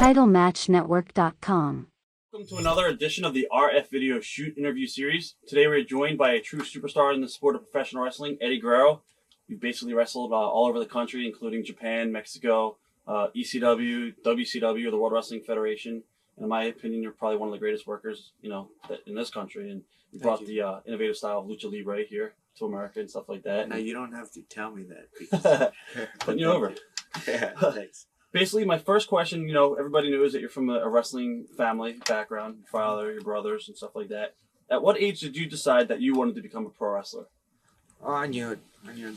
TitleMatchNetwork.com. Welcome to another edition of the RF Video Shoot interview series. Today we're joined by a true superstar in the sport of professional wrestling, Eddie Guerrero. You've basically wrestled all over the country, including Japan, Mexico, ECW, WCW, the World Wrestling Federation. And in my opinion, you're probably one of the greatest workers, in this country. And you brought the innovative style of lucha libre here to America and stuff like that. Now you don't have to tell me that. Because putting you over. Yeah, thanks. Basically, my first question, everybody knows that you're from a wrestling family background, your father, your brothers, and stuff like that. At what age did you decide that you wanted to become a pro wrestler? Oh, I knew it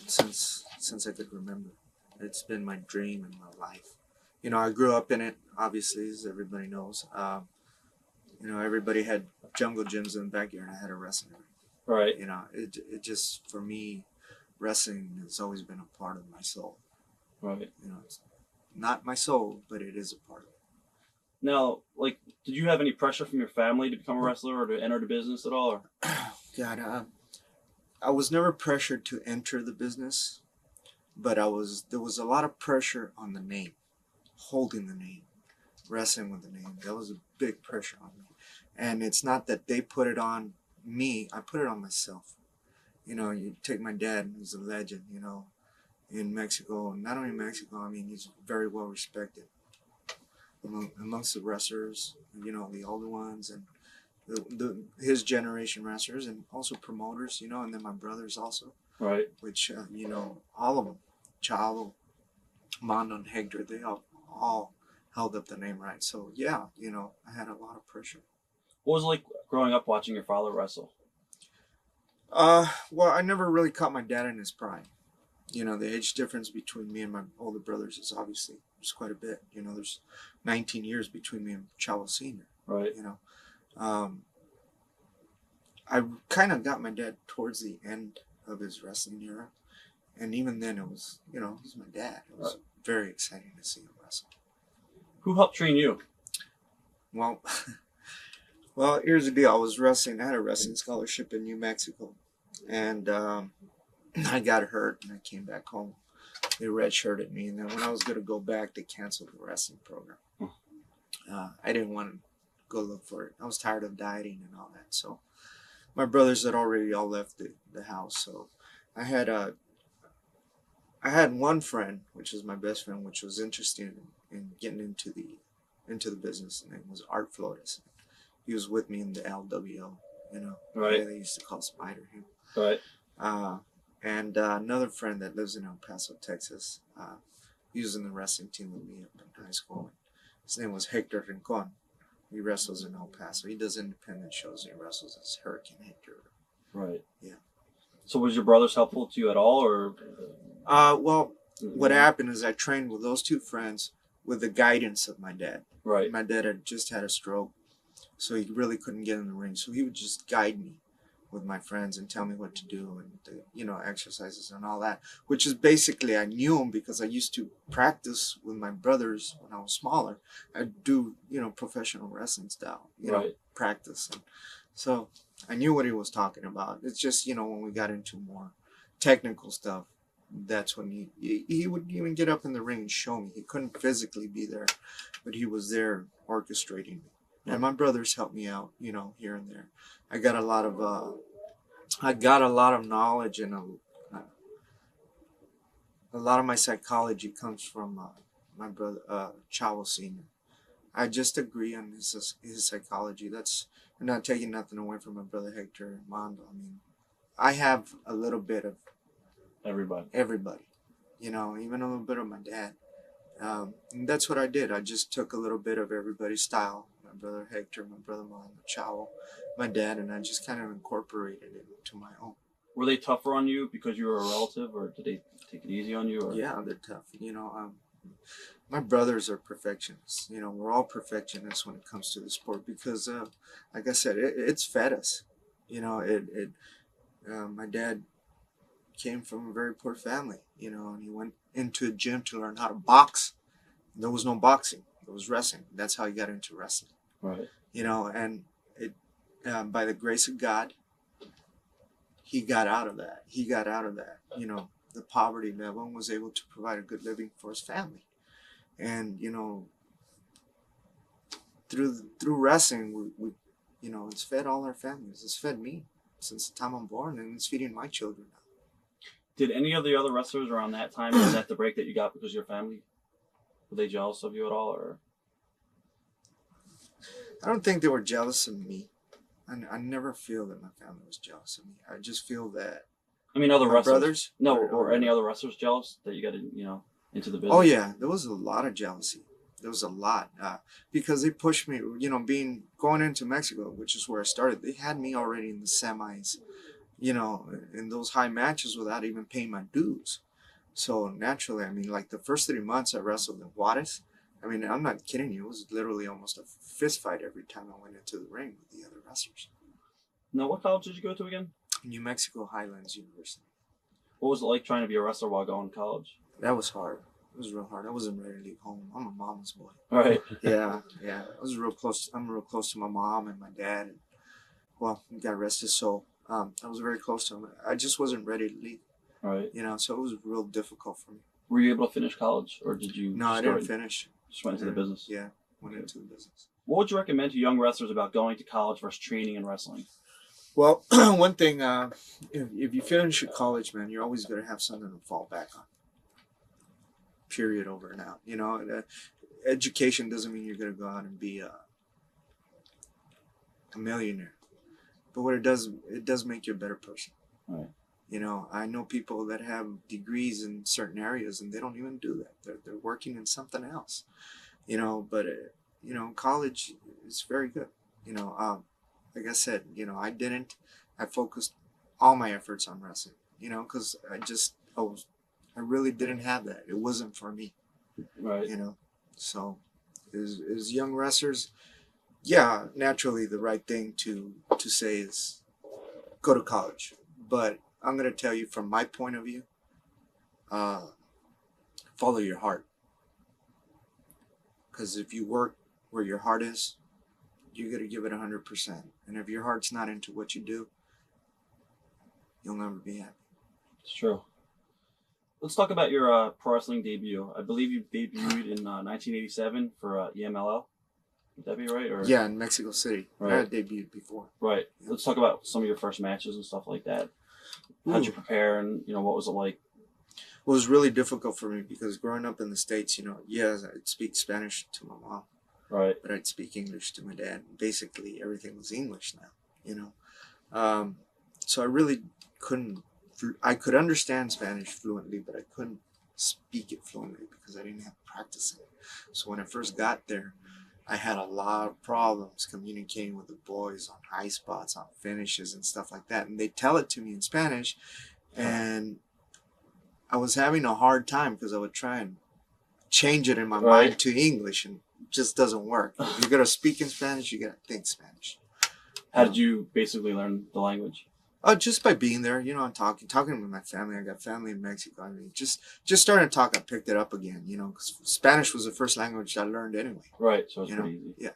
since I could remember. It's been my dream in my life. I grew up in it, obviously, as everybody knows. Everybody had jungle gyms in the backyard, and I had a wrestling ring. Right. It just, for me, wrestling has always been a part of my soul. Right. It's not my soul, but it is a part of it. Now, did you have any pressure from your family to become a wrestler or to enter the business at all? Or? God, I was never pressured to enter the business, but there was a lot of pressure on the name, holding the name, wrestling with the name. That was a big pressure on me. And it's not that they put it on me, I put it on myself. You take my dad, who's a legend, in Mexico, and not only Mexico, I mean, he's very well respected amongst the wrestlers, the older ones, and his generation wrestlers, and also promoters, and then my brothers also. Right. Which, all of them, Chavo, Mondo, and Hector, they all held up the name right. So, yeah, I had a lot of pressure. What was it like growing up watching your father wrestle? Well, I never really caught my dad in his prime. The age difference between me and my older brothers is obviously, there's quite a bit. There's 19 years between me and Chavo Sr. Right. I kind of got my dad towards the end of his wrestling era. And even then it was, he's my dad. It was very exciting to see him wrestle. Who helped train you? Well, here's the deal. I had a wrestling scholarship in New Mexico. And I got hurt and I came back home. They redshirted me. And then when I was going to go back, they canceled the wrestling program. I didn't want to go look for it. I was tired of dieting and all that. So my brothers had already all left the house. So I had one friend, which is my best friend, which was interested in getting into the business. His name was Art Flores. He was with me in the LWO, Right. They used to call Spider him. Right. And another friend that lives in El Paso, Texas. He was in the wrestling team with me up in high school. His name was Hector Rincon. He wrestles in El Paso. He does independent shows. He wrestles as Hurricane Hector. Right. Yeah. So was your brothers helpful to you at all, or? Well, what happened is I trained with those two friends with the guidance of my dad. Right. My dad had just had a stroke, so he really couldn't get in the ring. So he would just guide me with my friends and tell me what to do and exercises and all that, which is basically, I knew him because I used to practice with my brothers when I was smaller. I'd do professional wrestling style practice, and so I knew what he was talking about. It's just when we got into more technical stuff, that's when he would even get up in the ring and show me. He couldn't physically be there, but he was there orchestrating. And my brothers helped me out, here and there. I got a lot of knowledge, and a lot of my psychology comes from my brother Chavo Sr. I just agree on his psychology. I'm not taking nothing away from my brother Hector and Mondo. I mean, I have a little bit of Everybody, even a little bit of my dad. And that's what I did. I just took a little bit of everybody's style. My brother Hector, my brother Mondo, Chavo, my dad, and I just kind of incorporated it into my own. Were they tougher on you because you were a relative, or did they take it easy on you? Or? Yeah, they're tough. My brothers are perfectionists. We're all perfectionists when it comes to the sport because, like I said, it's fed us. My dad came from a very poor family, and he went into a gym to learn how to box. There was no boxing. There was wrestling. That's how he got into wrestling. Right. And it, by the grace of God, he got out of that. The poverty level, and was able to provide a good living for his family. And, through wrestling, we you know, it's fed all our families. It's fed me since the time I'm born, and it's feeding my children now. Did any of the other wrestlers around that time, was that the break that you got because of your family? Were they jealous of you at all, or? I don't think they were jealous of me. I never feel that my family was jealous of me. I just feel that I mean, other my wrestlers. brothers. No, or any other wrestlers jealous that you got into the business? Oh yeah, there was a lot of jealousy. There was a lot because they pushed me. You know, going into Mexico, which is where I started. They had me already in the semis. You know, in those high matches without even paying my dues. So naturally, I mean, like the first 3 months I wrestled in Juarez. I mean, I'm not kidding you. It was literally almost a fist fight every time I went into the ring with the other wrestlers. Now, what college did you go to again? New Mexico Highlands University. What was it like trying to be a wrestler while going to college? That was hard. It was real hard. I wasn't ready to leave home. I'm a mama's boy. All right. Yeah. I was real close. I'm real close to my mom and my dad. And, well, God rest his soul. I was very close to him. I just wasn't ready to leave. All right. You know, so it was real difficult for me. Were you able to finish college, or did you? No, I didn't finish. Just went into the business. Yeah, went into the business. What would you recommend to young wrestlers about going to college versus training and wrestling? Well, one thing, if you finish your college, man, you're always going to have something to fall back on. Period, over and out. You know, education doesn't mean you're going to go out and be a millionaire. But what it does make you a better person. Right. You know, I know people that have degrees in certain areas and they don't even do that. They're working in something else. You know, but, you know, college is very good. You know, like I said, you know, I focused all my efforts on wrestling, you know, because I really didn't have that. It wasn't for me. Right. You know, so as young wrestlers, yeah, naturally the right thing to say is go to college. But I'm going to tell you from my point of view, follow your heart. Because if you work where your heart is, you got to give it 100%. And if your heart's not into what you do, you'll never be happy. It's true. Let's talk about your pro wrestling debut. I believe you debuted in 1987 for EMLL. Would that be right? Or? Yeah, in Mexico City. Right. I had debuted before. Right. Yeah. Let's talk about some of your first matches and stuff like that. How'd you prepare, and what was it like? It was really difficult for me because growing up in the States, yes, I'd speak Spanish to my mom. Right. But I'd speak English to my dad. Basically, everything was English now, So I really couldn't. I could understand Spanish fluently, but I couldn't speak it fluently because I didn't have practice in it. So when I first got there, I had a lot of problems communicating with the boys on high spots, on finishes and stuff like that. And they tell it to me in Spanish, and I was having a hard time because I would try and change it in my mind to English, and it just doesn't work. If you're going to speak in Spanish, you got to think Spanish. How did you basically learn the language? Just by being there, and talking with my family. I got family in Mexico. I mean, just starting to talk, I picked it up again, because Spanish was the first language I learned anyway. Right, so it's pretty easy. Yeah.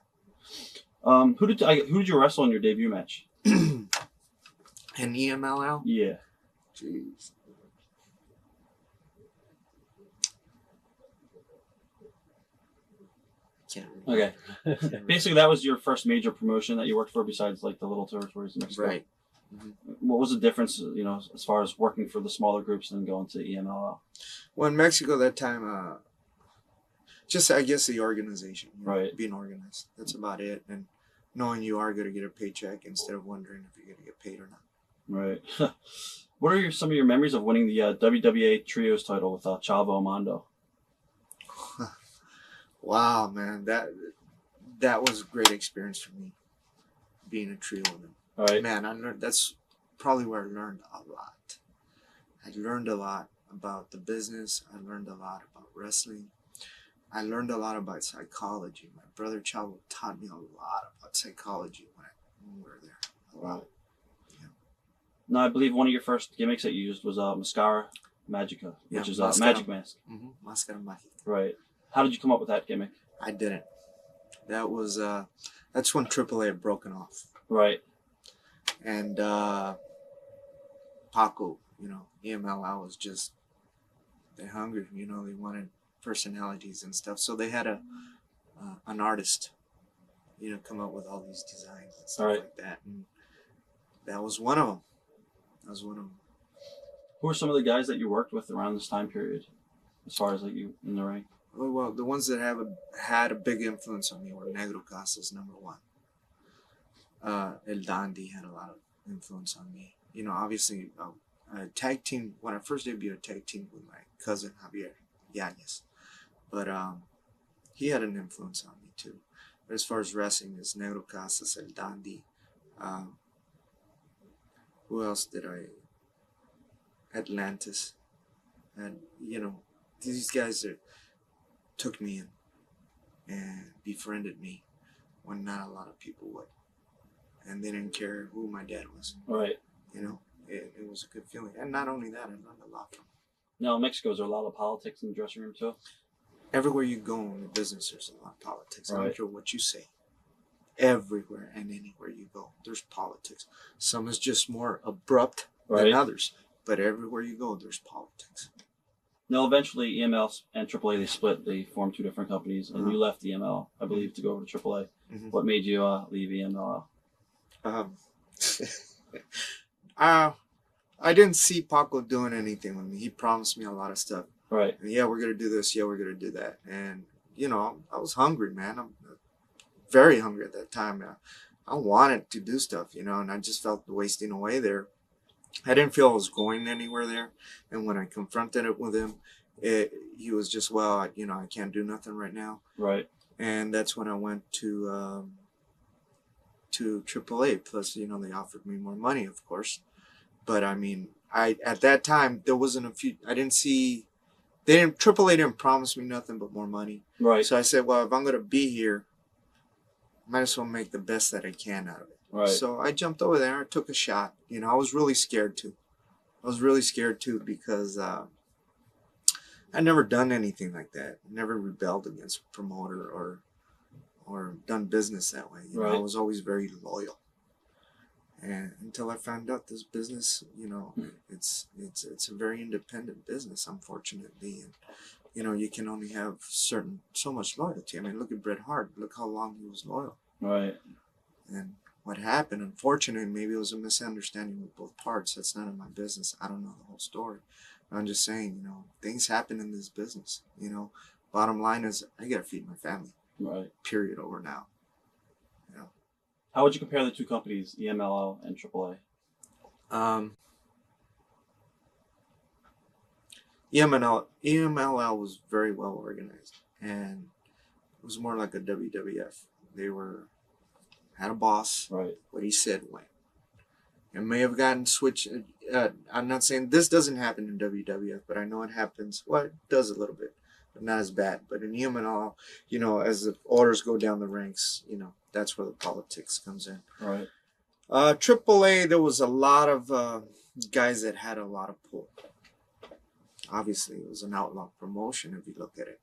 Who did you wrestle in your debut match? In EMLL? Yeah. Jeez. Okay. Basically, that was your first major promotion that you worked for, besides like the little territories in Mexico. Right. Mm-hmm. What was the difference, as far as working for the smaller groups and going to EMLL? Well, in Mexico that time, just I guess the organization, right? Being organized. That's about it, and knowing you are going to get a paycheck instead of wondering if you're going to get paid or not. Right. What are some of your memories of winning the WWA Trios title with Chavo Amando? Wow, man, that was a great experience for me, being a trio with them. All right. Man, that's probably where I learned a lot. I learned a lot about the business. I learned a lot about wrestling. I learned a lot about psychology. My brother Chavo taught me a lot about psychology when we were there. Wow. Yeah. Now, I believe one of your first gimmicks that you used was Mascara Magica, which is a magic mask. Mm-hmm. Mascara Magica. Right. How did you come up with that gimmick? I didn't. That was that's when AAA had broken off. Right. And Paco, EMLL was just, they're hungry, they wanted personalities and stuff. So they had an artist come up with all these designs and stuff Right. like that. And that was one of them. Who are some of the guys that you worked with around this time period, as far as like you in the ring? Well, the ones that had a big influence on me were Negro Casas, number one. El Dandy had a lot of influence on me. Obviously, a tag team, when I first debuted a tag team with my cousin Javier Yanez. But he had an influence on me too. But as far as wrestling, it's Negro Casas, El Dandy. Who else did I? Atlantis. And, these guys that took me in and befriended me when not a lot of people would. And they didn't care who my dad was. Right. It was a good feeling. And not only that, I learned a lot from them. Now, in Mexico, is there a lot of politics in the dressing room too? Everywhere you go in the business, there's a lot of politics. Right. I don't care what you say. Everywhere and anywhere you go, there's politics. Some is just more abrupt than others. But everywhere you go, there's politics. Now, eventually, EML and AAA, they split. They formed two different companies. And you left EML, I believe, to go over to AAA. Mm-hmm. What made you leave EML? I didn't see Paco doing anything with me. He promised me a lot of stuff. Right. And, yeah, we're going to do this. Yeah, we're going to do that. And, I was hungry, man. I'm very hungry at that time. I wanted to do stuff, and I just felt wasting away there. I didn't feel I was going anywhere there. And when I confronted it with him, he was just, well, I can't do nothing right now. Right. And that's when I went to AAA. Plus, they offered me more money, of course. But at that time, there wasn't AAA didn't promise me nothing but more money. Right. So I said, well, if I'm going to be here, might as well make the best that I can out of it. Right. So I jumped over there. I took a shot. I was really scared too. Because I'd never done anything like that. Never rebelled against a promoter or done business that way. Right. I was always very loyal. And until I found out this business, it's a very independent business, unfortunately. And you can only have so much loyalty. Look at Bret Hart. Look how long he was loyal. Right. And what happened, unfortunately, maybe it was a misunderstanding with both parts. That's none of my business. I don't know the whole story. I'm just saying, things happen in this business. Bottom line is I got to feed my family. Right. Period. Over now. How would you compare the two companies, EMLL and AAA? EMLL was very well organized, and it was more like a WWF. They had a boss. Right. What he said went. It may have gotten switched. I'm not saying this doesn't happen in WWF, but I know it happens. Well, it does a little bit, but not as bad. But in EMLL, as the orders go down the ranks, that's where the politics comes in. Right. AAA, there was a lot of guys that had a lot of pull. Obviously, it was an outlaw promotion if you look at it,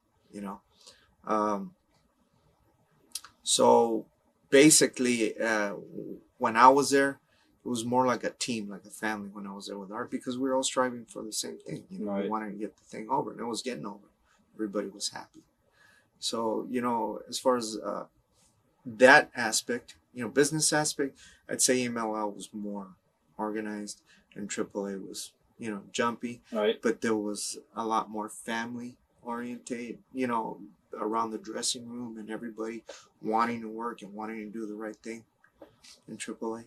So basically, when I was there, it was more like a team, like a family when I was there with Art, because we were all striving for the same thing. Right. We wanted to get the thing over, and it was getting over. Everybody was happy. So, as far as that aspect, business aspect, I'd say EMLL was more organized and AAA was, jumpy. Right. But there was a lot more family oriented, around the dressing room and everybody wanting to work and wanting to do the right thing in AAA.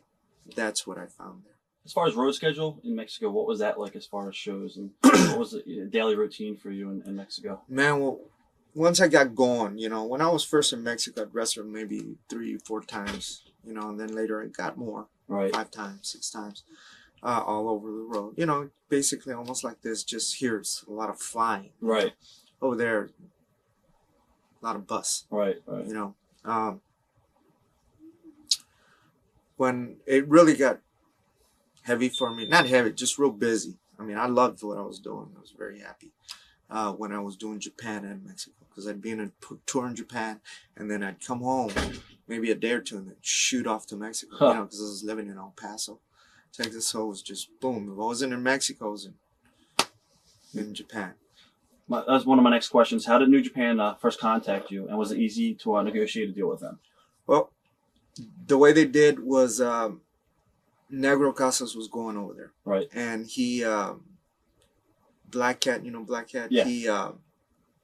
That's what I found there. As far as road schedule in Mexico, what was that like as far as shows? And what was the daily routine for you in Mexico? Man, well, once I got going, when I was first in Mexico, I'd wrestle maybe 3-4 times, and then later I got more. Right. 5 times, 6 times, all over the road. Basically almost like this, just here it's a lot of flying. Right. Over there, a lot of bus. Right. When it really got heavy for me, not heavy, just real busy. I loved what I was doing. I was very happy when I was doing Japan and Mexico, because I'd be in a tour in Japan and then I'd come home maybe a day or two and then shoot off to Mexico, because I was living in El Paso, Texas. So it was just boom. If I wasn't in Mexico, I was in Japan. That's one of my next questions. How did New Japan first contact you, and was it easy to negotiate a deal with them? Well, the way they did was Negro Casas was going over there, Right. and he Black Cat, you know Black Cat. Yeah. He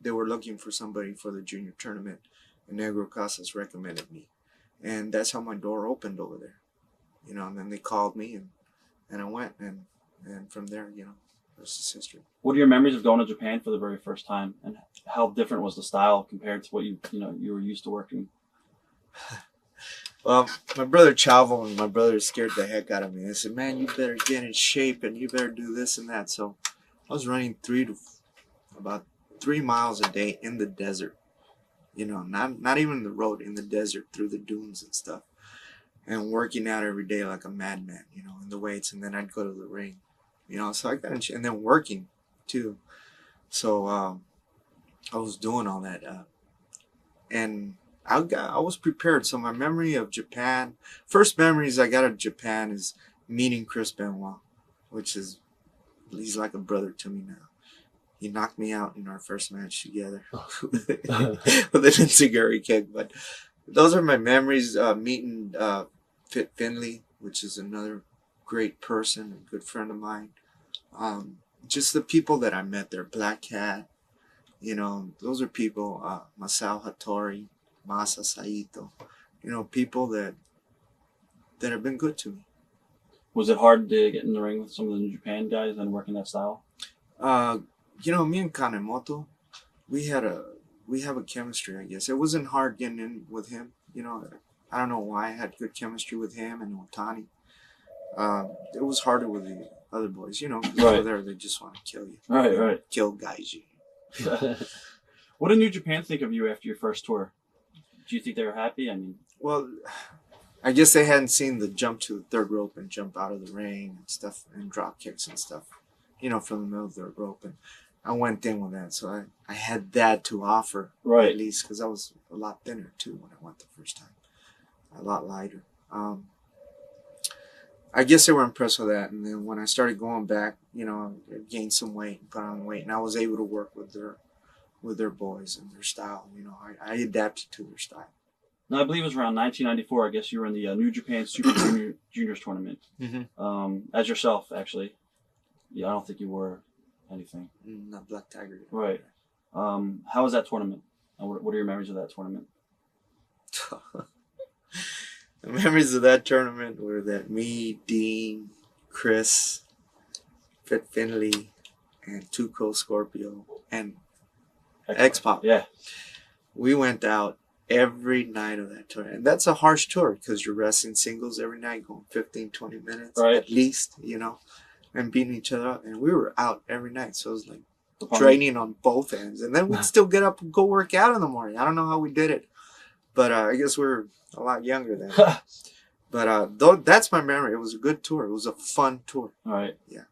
they were looking for somebody for the junior tournament, and Negro Casas recommended me, and that's how my door opened over there, you know. And then they called me, and I went, and from there, you know, rest is history. What are your memories of going to Japan for the very first time, and how different was the style compared to what you were used to working? Well, my brother Chavo and my brother scared the heck out of me. They said, "Man, you better get in shape and you better do this and that." So I was running about 3 miles a day in the desert. You know, not even the road, in the desert through the dunes and stuff, and working out every day like a madman. You know, in the weights, and then I'd go to the ring. You know, so I got in shape, and then working too. So I was doing all that, and I was prepared. So my memory of Japan, first memories I got of Japan is meeting Chris Benoit, which is, he's like a brother to me now. He knocked me out in our first match together with an enziguri kick. But those are my memories. Meeting Fit Finley, which is another great person, a good friend of mine. Just the people that I met there, Black Cat, you know, those are people, Masao Hattori, Masa Saito, you know, people that have been good to me. Was it hard to get in the ring with some of the New Japan guys and work in that style? You know, me and Kanemoto, we have a chemistry, I guess. It wasn't hard getting in with him. You know, I don't know why I had good chemistry with him and Otani. It was harder with the other boys, you know, because Right. over there they just want to kill you. Right, right. Kill Gaiji. What did New Japan think of you after your first tour? Do you think they were happy? I mean, well, I guess they hadn't seen the jump to the third rope and jump out of the ring and stuff, and drop kicks and stuff, you know, from the middle of the third rope. And I went in with that, so I had that to offer, right. At least, because I was a lot thinner too when I went the first time, a lot lighter. I guess they were impressed with that, and then when I started going back, you know, I gained some weight and put on weight, and I was able to work with their boys and their style. You know, I adapted to their style. Now, I believe it was around 1994. I guess you were in the New Japan Super Juniors tournament. Mm-hmm. As yourself, actually. Yeah, I don't think you were anything. Not Black Tiger. Right. How was that tournament? What are your memories of that tournament? The memories of that tournament were that me, Dean, Chris, Fit Finley, and Tuco Scorpio, and X-Pop. Yeah. We went out every night of that tour. And that's a harsh tour because you're wrestling singles every night, going 15, 20 minutes right. at least, you know, and beating each other up. And we were out every night. So it was like draining on both ends. And then we'd still get up and go work out in the morning. I don't know how we did it. But I guess we're a lot younger then. But that's my memory. It was a good tour. It was a fun tour. All right. Yeah.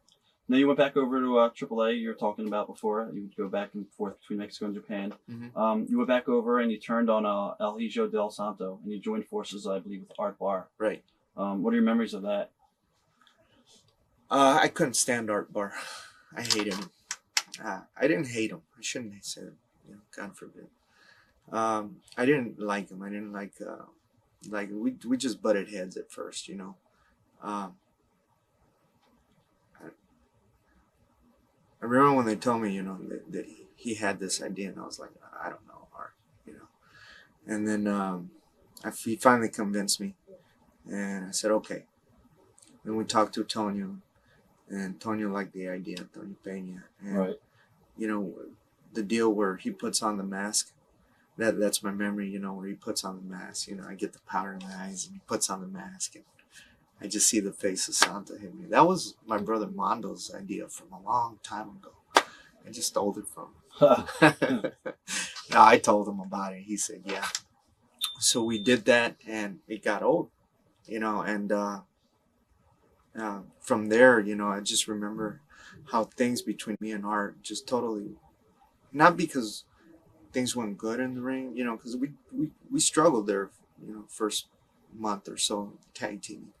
Then you went back over to AAA. You were talking about before. You would go back and forth between Mexico and Japan. Mm-hmm. You went back over and you turned on El Hijo del Santo, and you joined forces, I believe, with Art Barr. Right. What are your memories of that? I couldn't stand Art Barr. I hated him. I didn't hate him. I shouldn't have said, you know, God forbid. I didn't like him. I didn't like we just butted heads at first, you know. I remember when they told me, you know, that he had this idea, and I was like, I don't know, Art, you know. And then he finally convinced me, and I said, okay. Then we talked to Tonio, and Tonio liked the idea, Tonio Peña. And, right. You know, the deal where he puts on the mask, that's my memory, you know, where he puts on the mask. You know, I get the powder in my eyes, and he puts on the mask, and I just see the face of Santa hit me. That was my brother Mondo's idea from a long time ago. I just stole it from him. No, I told him about it. He said, yeah. So we did that, and it got old, you know, and from there, you know, I just remember how things between me and Art just totally, not because things went good in the ring, you know, because we struggled there, you know, first month or so tag teaming.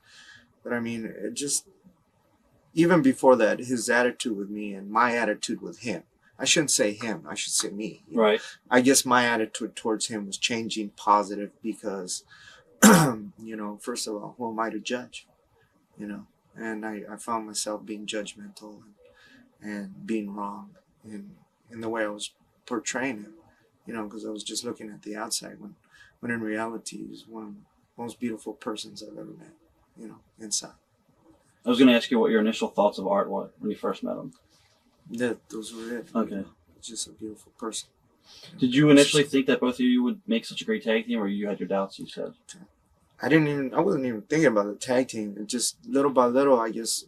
But I mean, it just, even before that, his attitude with me and my attitude with him, I shouldn't say him, I should say me. Right. I guess my attitude towards him was changing positive because you know, first of all, who am I to judge? You know, and I found myself being judgmental and being wrong in the way I was portraying him, you know, because I was just looking at the outside when in reality he was one of the most beautiful persons I've ever met, you know, inside. I was going to ask you what your initial thoughts of Art were when you first met him. Those were it. Okay. You know, just a beautiful person. Did you initially think that both of you would make such a great tag team, or you had your doubts, you said? I wasn't even thinking about the tag team. It just little by little, I guess,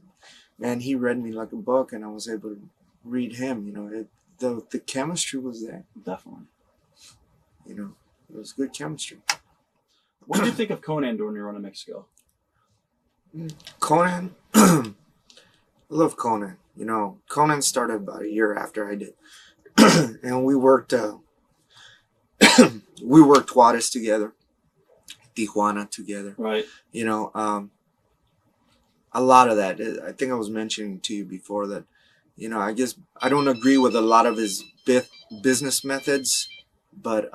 man, he read me like a book and I was able to read him, you know. The chemistry was there. Definitely. You know, it was good chemistry. What did you think of Conan during your run in Mexico? Conan, I love Conan. You know, Conan started about a year after I did. And we worked Juarez together, Tijuana together. Right. You know, a lot of that. I think I was mentioning to you before that, you know, I guess I don't agree with a lot of his business methods, but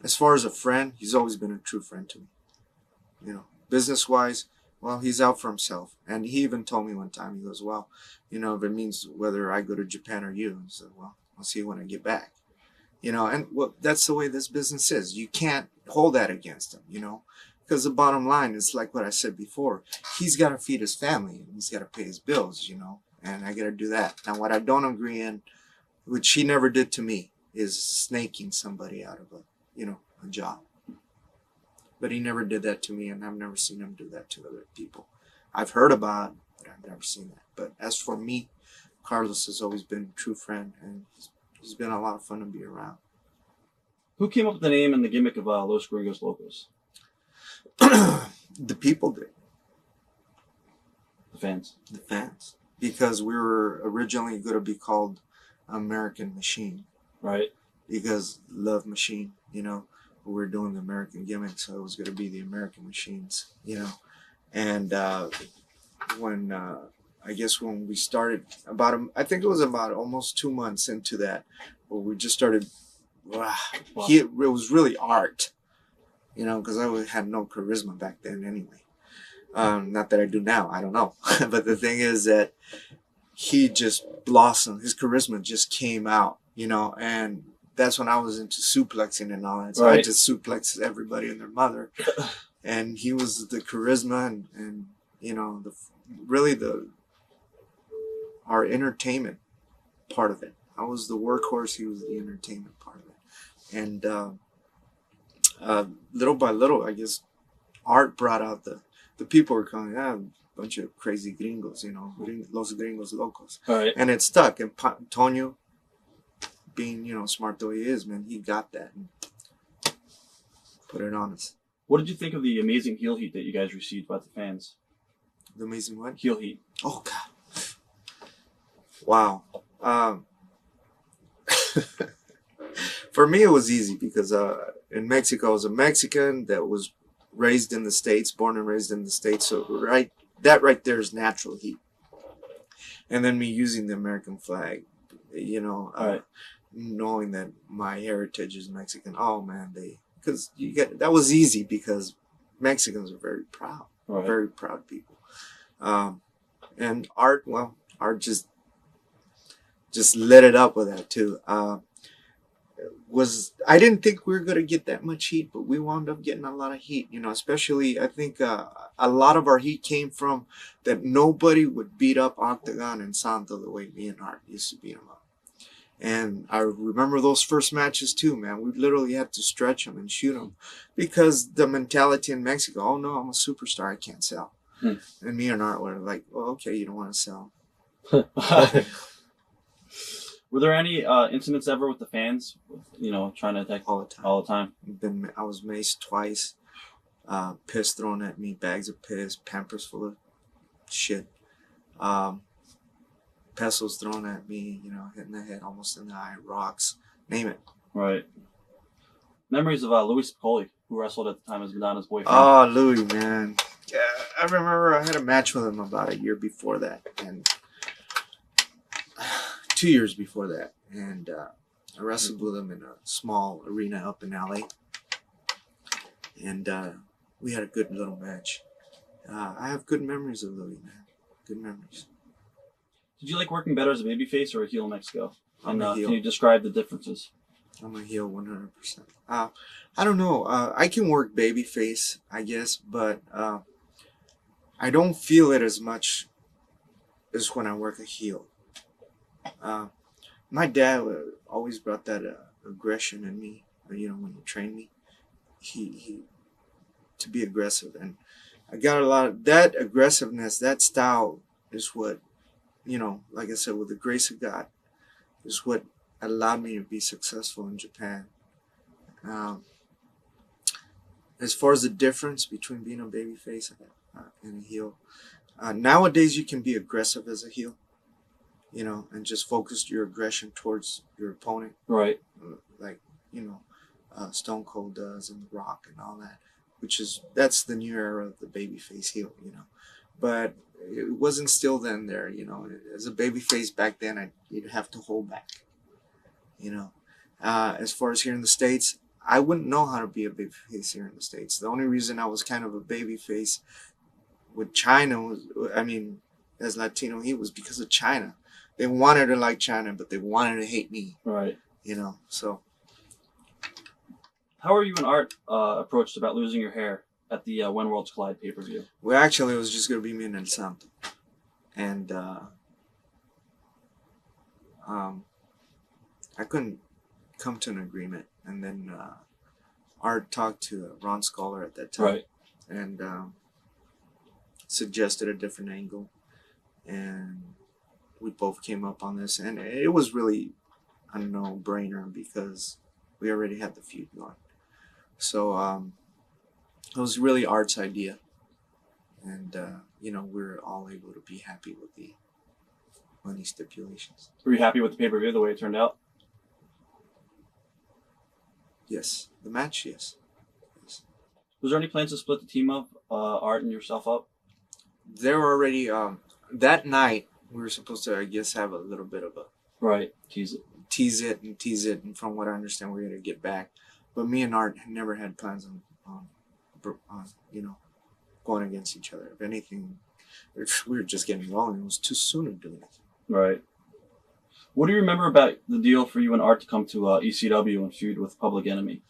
as far as a friend, he's always been a true friend to me. You know, business-wise, well, he's out for himself. And he even told me one time, he goes, well, you know, if it means whether I go to Japan or you, he said, well, I'll see you when I get back. You know, and well, that's the way this business is. You can't hold that against him, you know, because the bottom line is like what I said before. He's got to feed his family and he's got to pay his bills, you know, and I got to do that. Now, what I don't agree in, which he never did to me, is snaking somebody out of a job. But he never did that to me, and I've never seen him do that to other people. I've heard about it, but I've never seen that. But as for me, Carlos has always been a true friend, and he's been a lot of fun to be around. Who came up with the name and the gimmick of Los Gringos Locos? The people did. The fans. The fans. Because we were originally going to be called American Machine. Right. Because Love Machine, you know. We were doing the American gimmick, so it was going to be the American Machines, you know. And when we started I think it was about almost 2 months into that, where we just started. It was really Art, you know, because I had no charisma back then anyway. Not that I do now, I don't know. But the thing is that he just blossomed. His charisma just came out, you know, and that's when I was into suplexing and all that. So I just suplex everybody and their mother. And he was the charisma and you know, our entertainment part of it. I was the workhorse, he was the entertainment part of it. And little by little, I guess, Art brought out the people were calling, a bunch of crazy gringos, you know, Los Gringos Locos. Right. And it stuck. And Antonio, being, you know, smart though he is, man, he got that and put it on us. What did you think of the amazing heel heat that you guys received by the fans? The amazing what? Heel heat. Oh, God. Wow. For me, it was easy because in Mexico, I was a Mexican that was raised in the States, born and raised in the States. So that right there is natural heat. And then me using the American flag, you know, knowing that my heritage is Mexican. Oh man, that was easy because Mexicans are very proud, very proud people. And Art just lit it up with that too. I didn't think we were going to get that much heat, but we wound up getting a lot of heat, you know, especially I think a lot of our heat came from that nobody would beat up Octagon and Santo the way me and Art used to beat them up. And I remember those first matches too, man. We literally had to stretch them and shoot them because the mentality in Mexico, oh no, I'm a superstar, I can't sell. And me and Art were like, well, okay, you don't want to sell. Were there any incidents ever with the fans, you know, trying to attack all the time? I was maced twice, piss thrown at me, bags of piss, Pampers full of shit, pesos thrown at me, you know, hitting the head, almost in the eye, rocks, name it. Right. Memories of Louis Piccoli, who wrestled at the time as Madonna's boyfriend. Oh, Louis, man. Yeah, I remember I had a match with him about a year before that, and 2 years before that, and I wrestled with him in a small arena up in LA. and we had a good little match. I have good memories of Louis, man. Good memories. Did you like working better as a babyface or a heel in Mexico? I'm And a heel. can you describe the differences? I'm a heel 100%. I don't know. I can work babyface, I guess, but I don't feel it as much as when I work a heel. My dad always brought that aggression in me. You know, when he trained me, he to be aggressive, and I got a lot of that aggressiveness. That style is what, you know, like I said, with the grace of God, is what allowed me to be successful in Japan. Um, as far as the difference between being a babyface and a heel, nowadays you can be aggressive as a heel, you know, and just focus your aggression towards your opponent, Right. like, you know, Stone Cold does and The Rock and all that, that's the new era of the babyface heel, you know. But it wasn't still then there, you know. As a babyface back then, you'd have to hold back, you know. As far as here in the States, I wouldn't know how to be a babyface here in the States. The only reason I was kind of a babyface with Chyna as Latino Heat, was because of Chyna. They wanted to like Chyna, but they wanted to hate me. Right. You know, so. How are you and Art approached about losing your hair at the When Worlds Collide pay-per-view? Well, actually, it was just going to be me and El Santo. And I couldn't come to an agreement. And then Art talked to Ron Scholar at that time. Right. And suggested a different angle. And we both came up on this. And it was really a no-brainer because we already had the feud going. So it was really Art's idea. And, you know, we're all able to be happy with the money stipulations. Were you happy with the pay-per-view, the way it turned out? Yes. The match, yes. Was there any plans to split the team up, Art and yourself up? There were already, that night, we were supposed to, I guess, have a little bit of a... Right. Tease it. And from what I understand, we're going to get back. But me and Art never had plans on you know, going against each other. If anything, we were just getting rolling. It was too soon to do anything. Right. What do you remember about the deal for you and Art to come to ECW and feud with Public Enemy?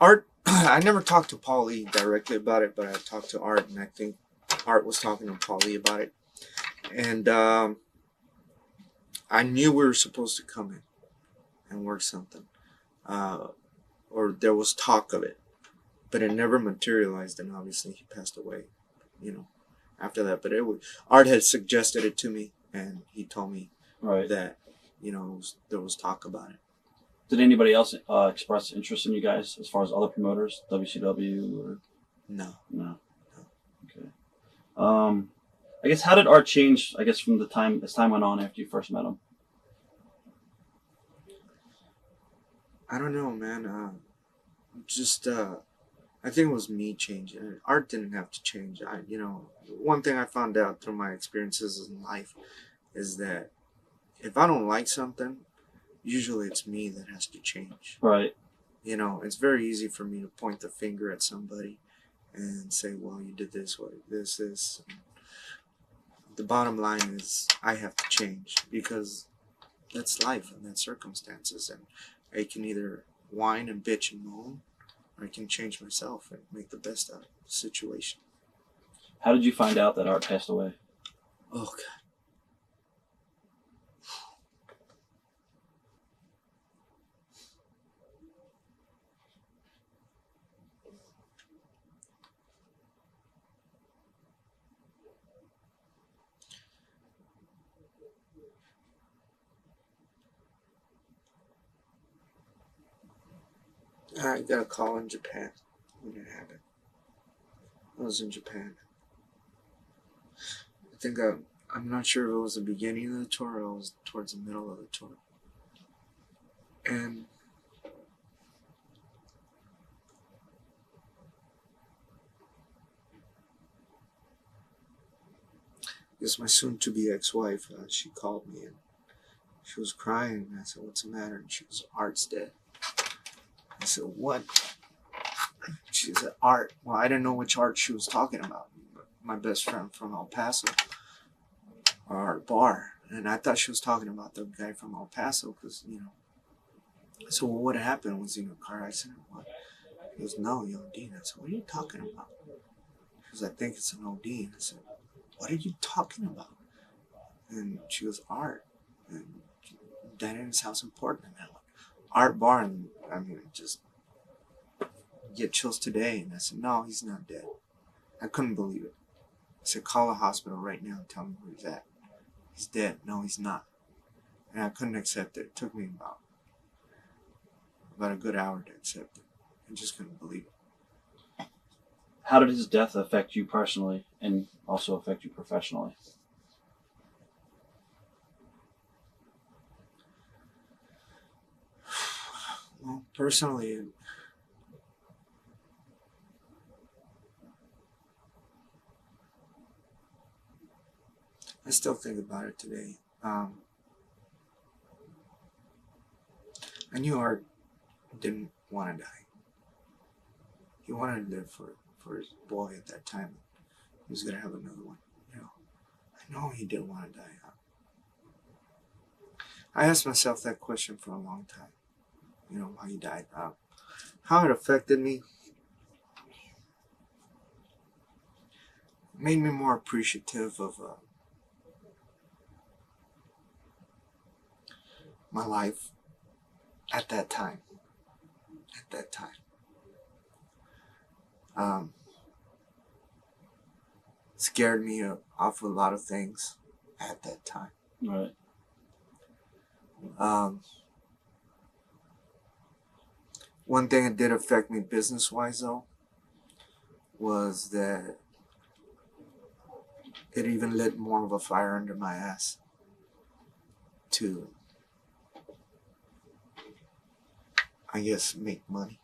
Art, I never talked to Paul Lee directly about it, but I talked to Art, and I think Art was talking to Paul Lee about it. And I knew we were supposed to come in and work something. Or there was talk of it. But it never materialized, and obviously he passed away, you know, after that. But Art had suggested it to me, and he told me that, you know, there was talk about it. Did anybody else express interest in you guys as far as other promoters, WCW or? No. Okay. I guess how did Art change? I guess from as time went on after you first met him. I don't know, man. I think it was me changing. Art didn't have to change. You know, one thing I found out through my experiences in life is that if I don't like something, usually it's me that has to change. Right. You know, it's very easy for me to point the finger at somebody and say, well, you did this, this. The bottom line is I have to change because that's life and that's circumstances. And I can either whine and bitch and moan, or I can change myself and make the best out of the situation. How did you find out that Art passed away? Oh, God. I got a call in Japan when it happened. I was in Japan. I think I'm not sure if it was the beginning of the tour or it was towards the middle of the tour. And I guess my soon-to-be ex-wife, she called me and she was crying. And I said, what's the matter? And she goes, Art's dead. I said, what? She said, Art. Well, I didn't know which Art she was talking about. My best friend from El Paso, Art Barr. And I thought she was talking about the guy from El Paso because, you know. So what happened? Was he in a car accident? What? He goes, no, he OD'd. I said, what are you talking about? She goes, I think it's an OD. And I said, what are you talking about? And she goes, Art. And that didn't sound so important. And I went, Art Barr. And I mean, just get chills today. And I said, no, he's not dead. I couldn't believe it. I said, call the hospital right now and tell me where he's at. He's dead. No, he's not. And I couldn't accept it. It took me about a good hour to accept it. I just couldn't believe it. How did his death affect you personally and also affect you professionally? Well, personally, I still think about it today. I knew Art didn't want to die. He wanted to live for his boy at that time. He was going to have another one. You know, I know he didn't want to die. I asked myself that question for a long time. You know, why he died. How it affected me made me more appreciative of my life at that time. Scared me off a lot of things at that time. Right. One thing that did affect me business-wise, though, was that it even lit more of a fire under my ass to, I guess, make money.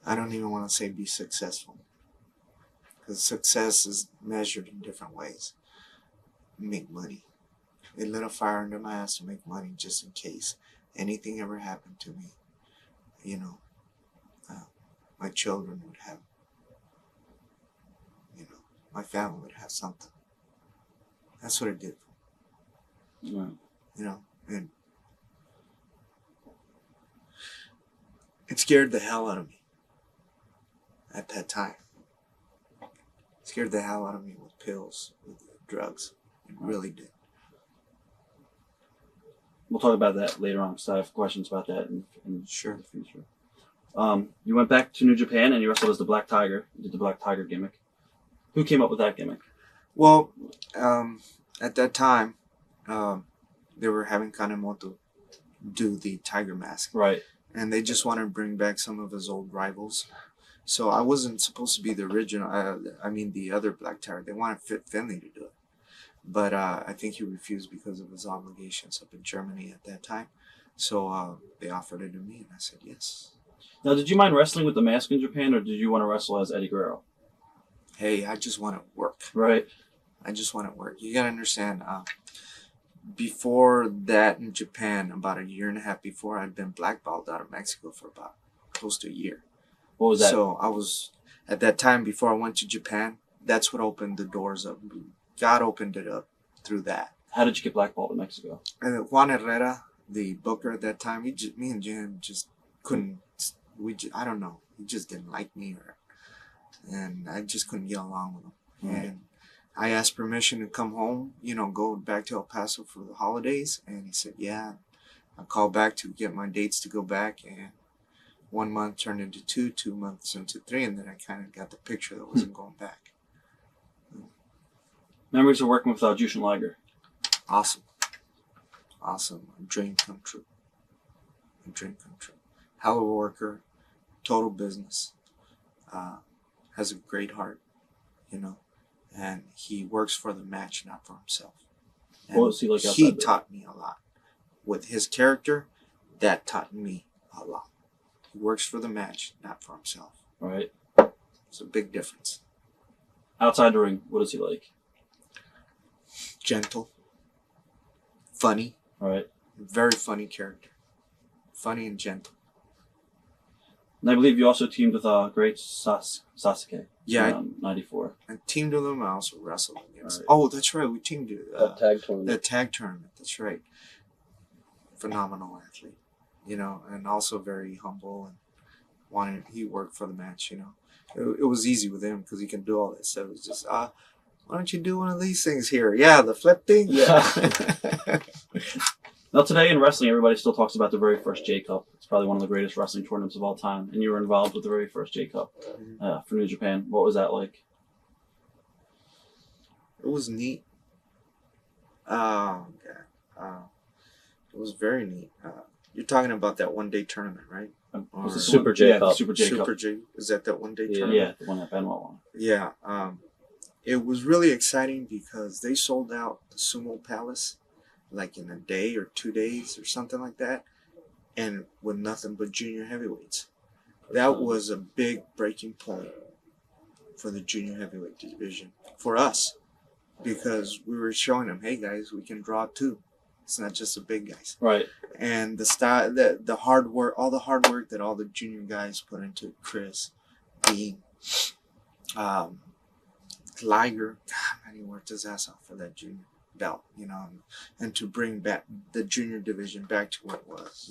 I don't even want to say be successful, because success is measured in different ways. Make money. It lit a fire under my ass to make money just in case anything ever happened to me. You know, my children would have, you know, my family would have something. That's what it did. Right. You know, and it scared the hell out of me at that time. It scared the hell out of me with pills, with drugs. It really did. We'll talk about that later on because I have questions about that in Sure. the future. You went back to New Japan and you wrestled as the Black Tiger. You did the Black Tiger gimmick. Who came up with that gimmick? Well, at that time, they were having Kanemoto do the tiger mask. Right. And they just wanted to bring back some of his old rivals. So I wasn't supposed to be the original, the other Black Tiger. They wanted Finley to do it. But I think he refused because of his obligations up in Germany at that time. So they offered it to me, and I said yes. Now, did you mind wrestling with the mask in Japan, or did you want to wrestle as Eddie Guerrero? Hey, I just want to work. Right. I just want to work. You got to understand, before that in Japan, about a year and a half before, I'd been blackballed out of Mexico for about close to a year. What was that? So I was, at that time, before I went to Japan, that's what opened the doors up. God opened it up through that. How did you get blackballed in Mexico? And Juan Herrera, the booker at that time, me and Jim just couldn't, I don't know, he just didn't like me, and I just couldn't get along with him. Right. And I asked permission to come home, go back to El Paso for the holidays, and he said, yeah. I called back to get my dates to go back, and 1 month turned into 2, 2 months into 3, and then I kind of got the picture that wasn't going back. Memories of working with Jushin Liger. Awesome. A dream come true. Hell of a worker, total business. Has a great heart, and he works for the match, not for himself. And What was he like outside he there? taught me a lot. With his character, that taught me a lot. He works for the match, not for himself. Right. It's a big difference. Outside the ring, what is he like? Gentle, funny, Right. very funny character. Funny and gentle. And I believe you also teamed with great Sasuke. Yeah, in 94. I teamed with him. I also wrestled against. Right. Oh, that's right. We teamed That tag tournament. that tag tournament. That's right. Phenomenal athlete, and also very humble and he worked for the match. It was easy with him because he can do all that stuff. It's just why don't you do one of these things here? Yeah, the flip thing. Yeah. Now today in wrestling, everybody still talks about the very first J Cup. It's probably one of the greatest wrestling tournaments of all time, and you were involved with the very first J Cup for New Japan. What was that like? It was neat. Oh God. It was very neat. You're talking about that one-day tournament, right? It was the Super J Cup. Super J Cup. Super J. Is that one-day Yeah. tournament? Yeah, the one that Benoit won. Yeah. It was really exciting because they sold out the Sumo Palace like in a day or 2 days or something like that, and with nothing but junior heavyweights. That was a big breaking point for the junior heavyweight division for us, because we were showing them, hey guys, we can draw too. It's not just the big guys. Right. And the style, the hard work, all the hard work that all the junior guys put into Chris, Dean, Liger, God, man, he worked his ass off for that junior belt, and to bring back the junior division back to what it was,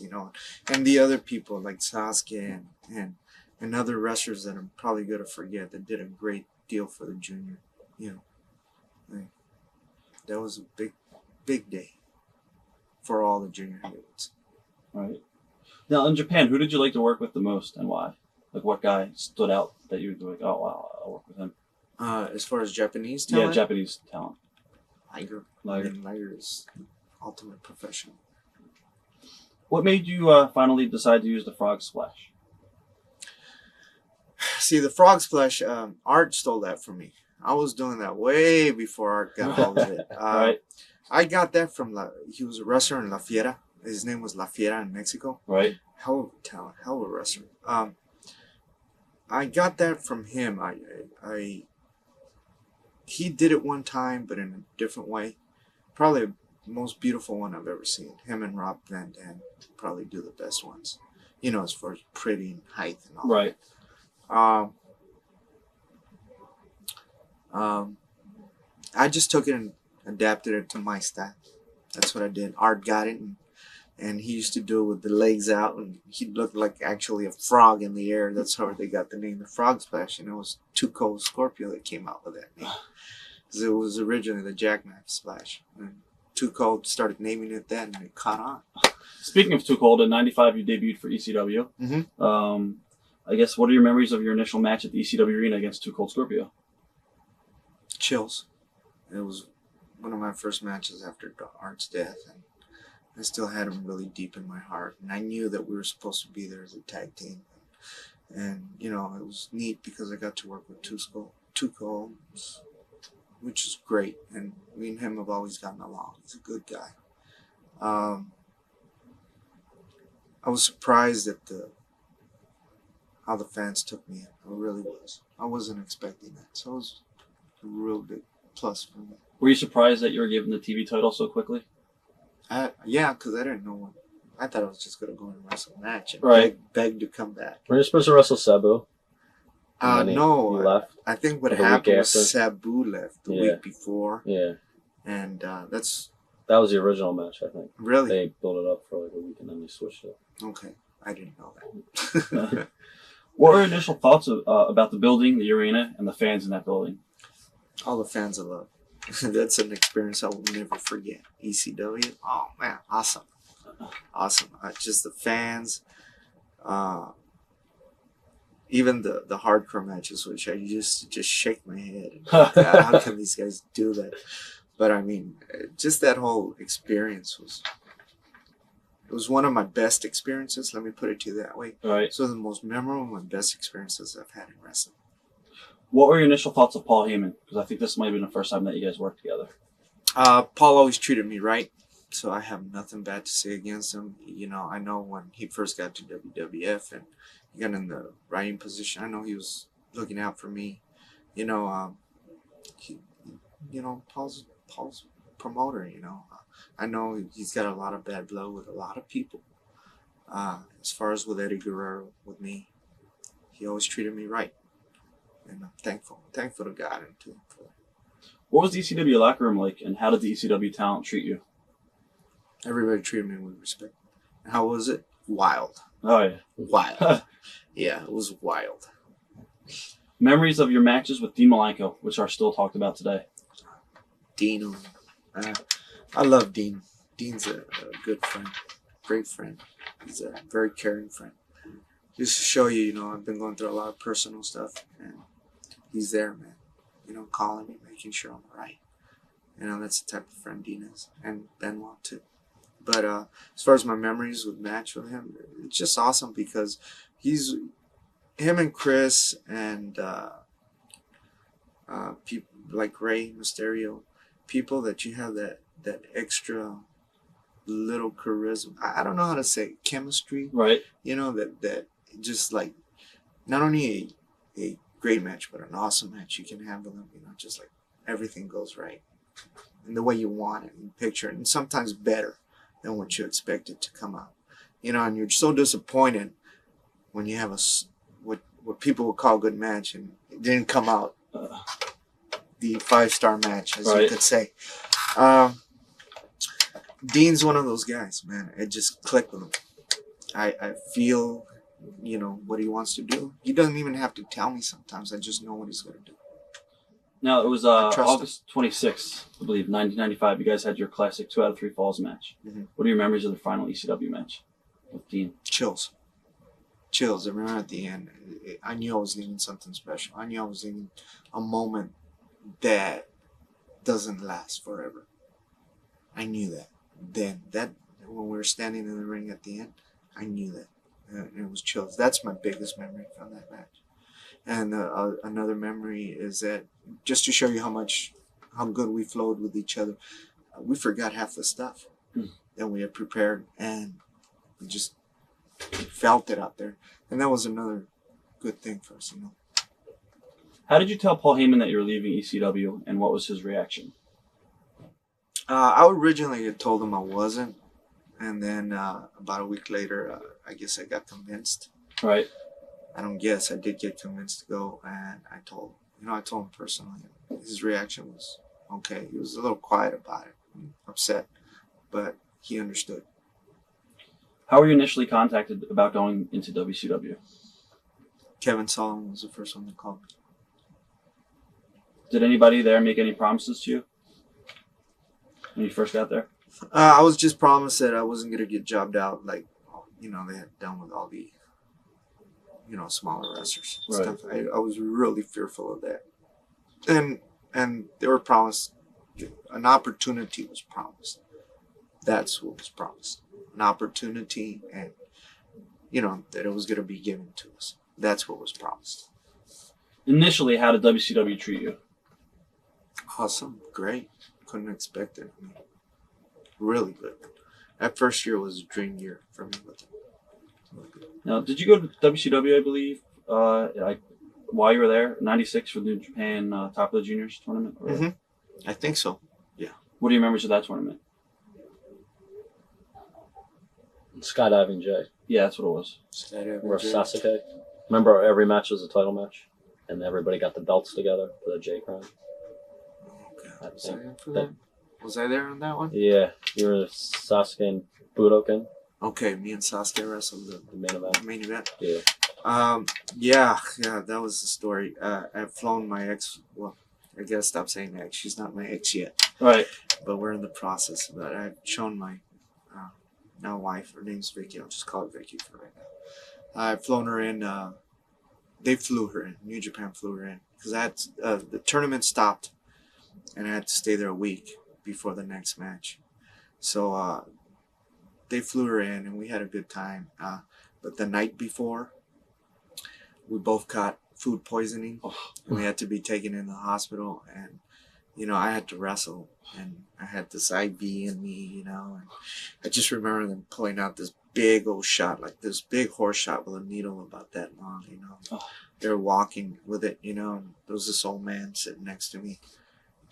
and the other people like Sasuke and other wrestlers that I'm probably going to forget that did a great deal for the junior, like, that was a big day for all the junior heavyweights. Right. Now in Japan, who did you like to work with the most and why? Like what guy stood out that you would be like, oh wow, I'll work with him? As far as Japanese talent? Yeah, Japanese talent. Liger. Liger. Liger is ultimate professional. What made you finally decide to use the frog splash? See, the frog splash, Art stole that from me. I was doing that way before Art got hold of it. Right. I got that from, he was a wrestler in La Fiera. His name was La Fiera in Mexico. Right. Hell of a talent, hell of a wrestler. I got that from him. He did it one time, but in a different way. Probably the most beautiful one I've ever seen. Him and Rob Van Dam probably do the best ones. As far as pretty and height and all Right. that. I just took it and adapted it to my style. That's what I did. Art got it, and he used to do it with the legs out, and he looked like actually a frog in the air. That's how they got the name, the Frog Splash. And it was Too Cold Scorpio that came out with that name. Because it was originally the Jackknife Splash. And Too Cold started naming it that, and it caught on. Speaking of Too Cold, in '95 you debuted for ECW. Mm-hmm. I guess what are your memories of your initial match at the ECW arena against Too Cold Scorpio? Chills. It was one of my first matches after Art's death, and I still had him really deep in my heart. And I knew that we were supposed to be there as a tag team. And it was neat because I got to work with Too Cold, which is great. And me and him have always gotten along. He's a good guy. I was surprised at how the fans took me in. I really was. I wasn't expecting that. So it was a real big plus for me. Were you surprised that you were given the TV title so quickly? Yeah, because I didn't know when. I thought I was just going to go and wrestle a match and Right. beg to come back. Were you supposed to wrestle Sabu? And then No. he left? I think what Or the week happened was after? Sabu left the Yeah. week before. Yeah. And that's That was the original match, I think. really... They built it up for like a week and then they switched it. Okay. I didn't know that. What were your initial thoughts about the building, the arena, and the fans in that building? All the fans I love. That's an experience I will never forget. ECW. Oh, man. Awesome. Awesome. Just the fans. Even the hardcore matches, which I used to just shake my head. God, how can these guys do that? But I mean, just that whole experience it was one of my best experiences. Let me put it to you that way. Right. So the most memorable and best experiences I've had in wrestling. What were your initial thoughts of Paul Heyman? Because I think this might have been the first time that you guys worked together. Paul always treated me right, so I have nothing bad to say against him. I know when he first got to WWF and he got in the writing position, I know he was looking out for me. Paul's promoter. I know he's got a lot of bad blood with a lot of people. As far as with Eddie Guerrero, with me, he always treated me right. And I'm thankful to God and to him for that. What was the ECW locker room like, and how did the ECW talent treat you? Everybody treated me with respect. And how was it? Wild. Oh, yeah. Wild. Yeah, it was wild. Memories of your matches with Dean Malenko, which are still talked about today. Dean, I love Dean. Dean's a good friend, great friend. He's a very caring friend. Just to show you, I've been going through a lot of personal stuff, and he's there, man. Calling me, making sure I'm all right. That's the type of friend Dean is, and Benoit too. But as far as my memories with match with him, it's just awesome because him and Chris and people like Rey Mysterio, people that you have that extra little charisma. I don't know how to say chemistry. Right. That just like not only a great match, but an awesome match. You can handle them, just like everything goes right in the way you want it and picture it, and sometimes better than what you expected to come out. And you're so disappointed when you have what people would call a good match and it didn't come out the 5-star match, as you could say. Dean's one of those guys, man. It just clicked with him. I feel, what he wants to do. He doesn't even have to tell me sometimes. I just know what he's going to do. Now, it was August 26th, I believe, 1995. You guys had your classic 2 out of 3 falls match. Mm-hmm. What are your memories of the final ECW match with Dean? Chills. I remember at the end, I knew I was leaving something special. I knew I was leaving a moment that doesn't last forever. I knew that. Then, when we were standing in the ring at the end, I knew that. It was chills. That's my biggest memory from that match. And another memory is that, just to show you how good we flowed with each other, we forgot half the stuff that we had prepared, and we just felt it out there. And that was another good thing for us, How did you tell Paul Heyman that you were leaving ECW, and what was his reaction? I originally had told him I wasn't, and then about a week later, I guess I got convinced. Right. I did get convinced to go, and I told him personally. His reaction was okay. He was a little quiet about it, upset, but he understood. How were you initially contacted about going into WCW? Kevin Sullivan was the first one that called me. Did anybody there make any promises to you when you first got there? I was just promised that I wasn't going to get jobbed out like, they had done with all the, smaller wrestlers and stuff. I was really fearful of that. And they were promised, an opportunity was promised. That's what was promised. An opportunity, and, that it was going to be given to us. That's what was promised. Initially, how did WCW treat you? Awesome. Great. Couldn't expect it. Really good. That first year was a dream year for me with them. Really good. Now, did you go to WCW, I believe, while you were there? 96 for the New Japan Top of the Juniors tournament? Or? Mm-hmm. I think so. Yeah. What do you remember of that tournament? Skydiving Jay. Yeah, that's what it was. Or Sasuke. Remember, every match was a title match, and everybody got the belts together for the J crown. Okay. Was I there on that one? Yeah, you were Sasuke and Budokan. Okay, me and Sasuke wrestled the main event. Yeah. Yeah, that was the story. I've flown my ex. Well, I gotta stop saying ex. She's not my ex yet. Right. But we're in the process. But I've shown my now wife. Her name's Vicky. I'll just call her Vicky for right now. I've flown her in. They flew her in. New Japan flew her in because I had the tournament stopped, and I had to stay there a week before the next match. So they flew her in, and we had a good time. But the night before, we both caught food poisoning, and we had to be taken in the hospital. And I had to wrestle, and I had this IV in me, and I just remember them pulling out this big old shot, like this big horse shot with a needle about that long, They were walking with it, and there was this old man sitting next to me,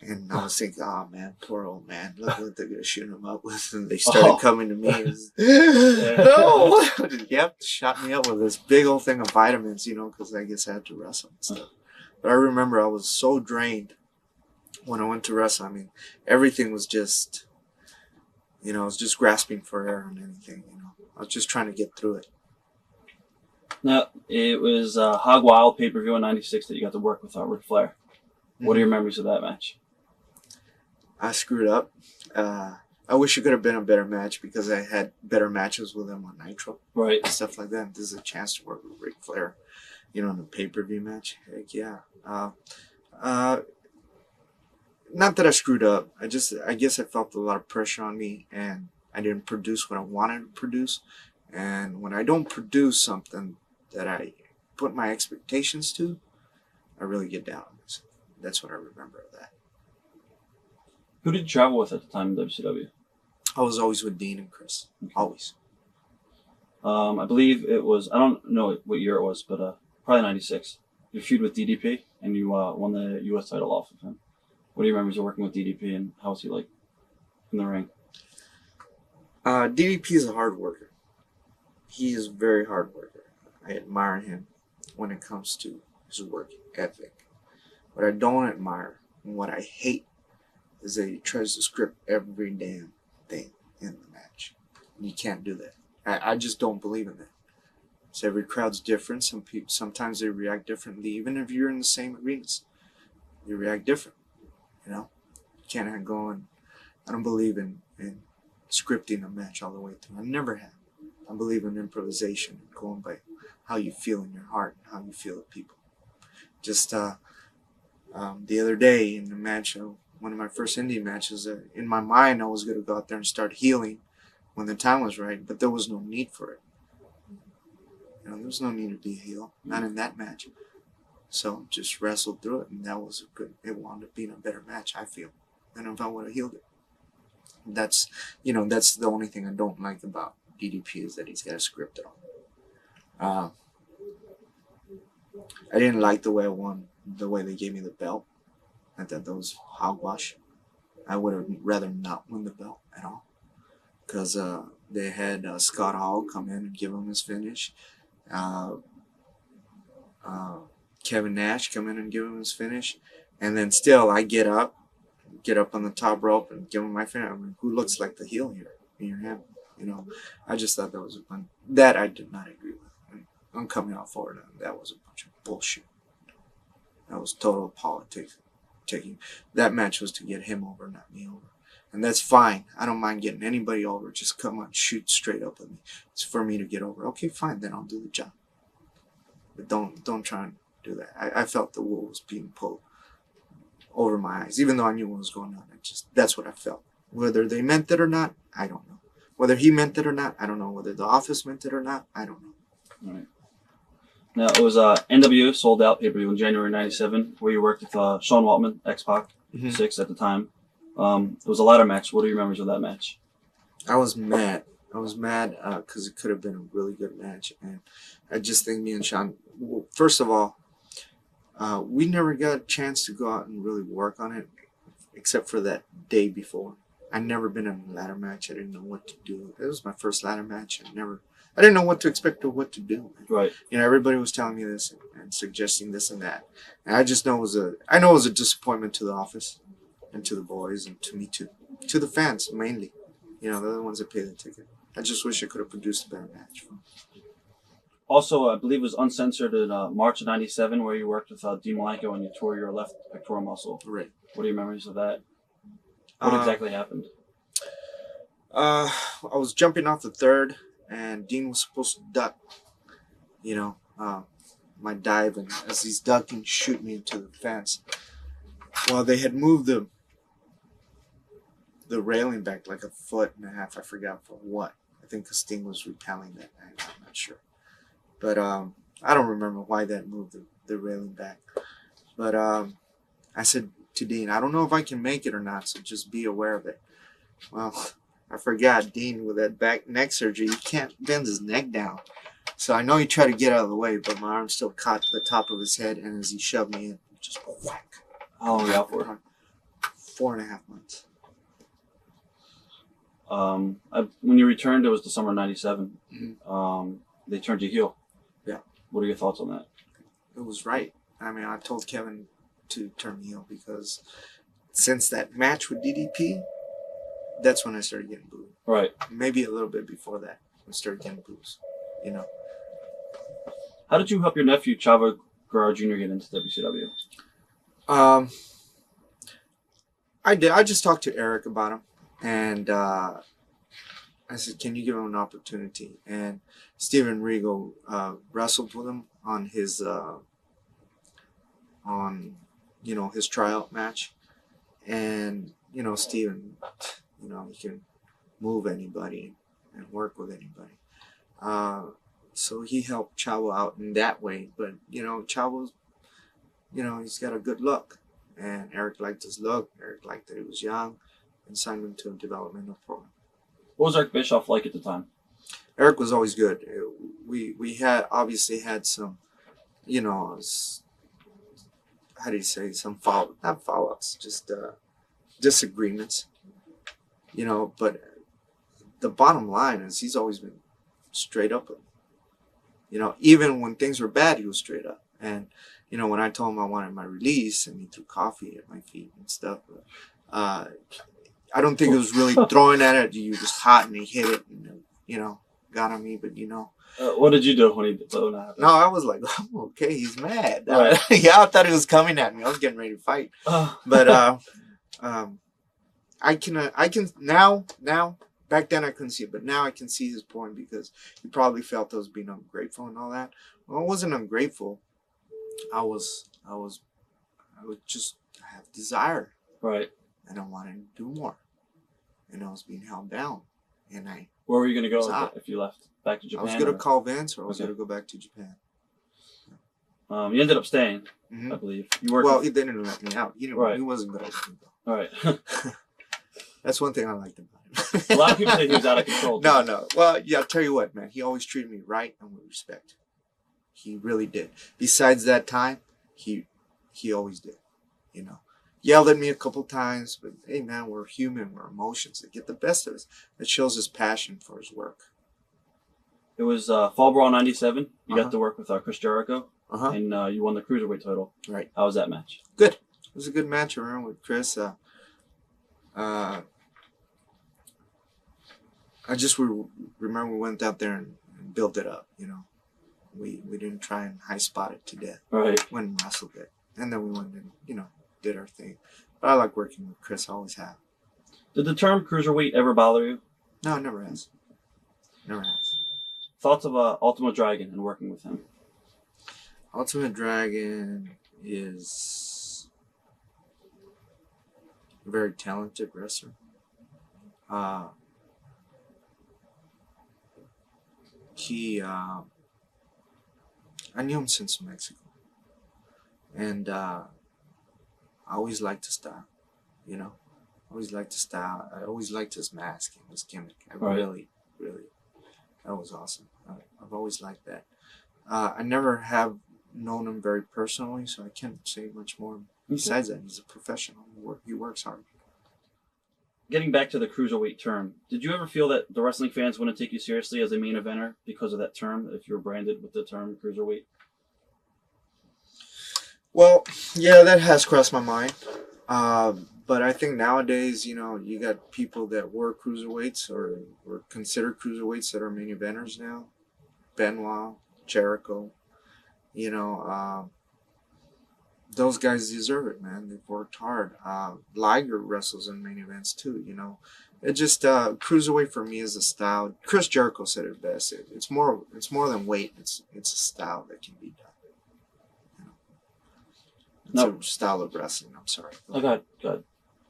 And I was thinking, oh man, poor old man. Look what they're going to shoot him up with. And they started coming to me. No! Yep, shot me up with this big old thing of vitamins, because I guess I had to wrestle and stuff. But I remember I was so drained when I went to wrestle. I mean, everything was just, I was just grasping for air on anything, I was just trying to get through it. Now, it was Hog Wild pay-per-view in '96 that you got to work with Ric Flair. What are your memories of that match? I screwed up. I wish it could have been a better match because I had better matches with him on Nitro. Right. And stuff like that. This is a chance to work with Ric Flair, in a pay-per-view match. Heck yeah. Not that I screwed up. I guess I felt a lot of pressure on me and I didn't produce what I wanted to produce. And when I don't produce something that I put my expectations to, I really get down on myself. That's what I remember of that. Who did you travel with at the time in WCW? I was always with Dean and Chris. Always. I believe it was, I don't know what year it was, but probably '96. You feud with DDP and you won the U.S. title off of him. What do you remember of working with DDP and how was he like in the ring? DDP is a hard worker. He is a very hard worker. I admire him when it comes to his work ethic. What I don't admire and what I hate is that he tries to script every damn thing in the match. And you can't do that. I just don't believe in that. So every crowd's different. Sometimes they react differently. Even if you're in the same arenas, you react different. You can't go and I don't believe in scripting a match all the way through. I never have. I believe in improvisation and going by how you feel in your heart and how you feel with people. Just the other day in the match, one of my first indie matches, in my mind I was going to go out there and start healing when the time was right, but there was no need for it. There was no need to be a heel, not in that match. So just wrestled through it, and it wound up being a better match, I feel, than if I would have healed it. That's the only thing I don't like about DDP is that he's got a script it all. I didn't like the way I won, the way they gave me the belt. I thought that was hogwash. I would have rather not win the belt at all. Because they had Scott Hall come in and give him his finish. Kevin Nash come in and give him his finish. And then still I get up on the top rope and give him my finish. I mean, who looks like the heel here? Me or him? I just thought that was a fun. That I did not agree with. I'm coming out forward and that was a bunch of bullshit. That was total politics. That match was to get him over, not me over. And that's fine. I don't mind getting anybody over. Just come on, shoot straight up at me. It's for me to get over. Okay, fine, then I'll do the job. But don't try and do that. I felt the wool was being pulled over my eyes, even though I knew what was going on. That's what I felt. Whether they meant it or not, I don't know. Whether he meant it or not, I don't know. Whether the office meant it or not, I don't know. All right. Now, it was NWO sold out pay-per-view in January '97, where you worked with Sean Waltman, X-Pac, 6 at the time. It was a ladder match. What are your memories of that match? I was mad. Because it could have been a really good match. And I just think me and Sean, first of all, we never got a chance to go out and really work on it, except for that day before. I'd never been in a ladder match. I didn't know what to do. It was my first ladder match. I didn't know what to expect or what to do. Right. Everybody was telling me this and suggesting this and that. And I just know it was a disappointment to the office and to the boys and to me too. To the fans, mainly. They're the ones that pay the ticket. I just wish I could have produced a better match. Also, I believe it was uncensored in March of '97, where you worked with Dean Malenko and you tore your left pectoral muscle. Right. What are your memories of that? What exactly happened? I was jumping off the third, and Dean was supposed to duck, my dive, and as he's ducking, shoot me into the fence. Well, they had moved the railing back like 1.5 feet. I forgot for what. I think Sting was repelling that night. I'm not sure. But I don't remember why that moved the railing back. But I said to Dean, I don't know if I can make it or not, so just be aware of it. Well, I forgot Dean with that neck surgery. He can't bend his neck down. So I know he tried to get out of the way, but my arm still caught the top of his head, and as he shoved me in, just whack. How long were you out for? 4.5 months. When you returned, it was the summer of '97. Mm-hmm. They turned you heel. Yeah. What are your thoughts on that? It was right. I mean, I told Kevin to turn me heel because since that match with DDP, that's when I started getting booed. Right. Maybe a little bit before that, I started getting boos. You know. How did you help your nephew Chavo Guerrero Jr. get into WCW? I did. I just talked to Eric about him, and I said, "Can you give him an opportunity?" And Steven Regal wrestled with him on his his tryout match, and Steven, he can move anybody and work with anybody. So he helped Chavo out in that way. But Chavo's, he's got a good look, and Eric liked his look. Eric liked that he was young, and signed him to a developmental program. What was Eric Bischoff like at the time? Eric was always good. We had obviously had some, how do you say, some not follow-ups, just disagreements. But the bottom line is he's always been straight up with me. Even when things were bad, he was straight up. And when I told him I wanted my release, and he threw coffee at my feet and stuff, I don't think it was really throwing at it. You just hot and he hit it, and got on me. But what did you do when he threw that? No, I was like, oh, okay, he's mad. Right. Yeah, I thought he was coming at me. I was getting ready to fight. But I can now. Back then I couldn't see it, but now I can see his point, because he probably felt I was being ungrateful and all that. Well, I wasn't ungrateful. I have desire. Right. And I wanted to do more. And I was being held down. And where were you going to go if you left? Back to Japan? I was going to call Vince, or I was going to go back to Japan. You ended up staying, I believe. He didn't let me out. He wasn't going to let me go. All right. That's one thing I liked about him. A lot of people say he was out of control. No. Well, yeah, I'll tell you what, man. He always treated me right and with respect. He really did. Besides that time, he always did. Yelled at me a couple times, but hey, man, we're human. We're emotions. They get the best of us. It shows his passion for his work. It was Fall Brawl '97. You got to work with Chris Jericho, and you won the Cruiserweight title. Right. How was that match? Good. It was a good match around with Chris. I just remember we went out there and built it up. We didn't try and high spot it to death. Right. Went and wrestled it, and then we went and did our thing. But I like working with Chris. I always have. Did the term Cruiserweight ever bother you? No, it never has. Never has. Thoughts of Ultimate Dragon and working with him? Ultimate Dragon is a very talented wrestler. I knew him since Mexico, and I always liked his style. I always liked his style. I always liked his mask and his gimmick. Really, that was awesome. I've always liked that. I never have known him very personally, so I can't say much more. Besides that, he's a professional. He works hard. Getting back to the Cruiserweight term, did you ever feel that the wrestling fans wouldn't take you seriously as a main eventer because of that term, if you were branded with the term Cruiserweight? Well, yeah, that has crossed my mind. But I think nowadays, you got people that were cruiserweights or consider cruiserweights that are main eventers now. Benoit, Jericho, those guys deserve it, man. They've worked hard. Liger wrestles in main events too, It just cruiserweight for me is a style. Chris Jericho said it best. It's more than weight. It's a style that can be done. It's a style of wrestling. I'm sorry. Oh, God.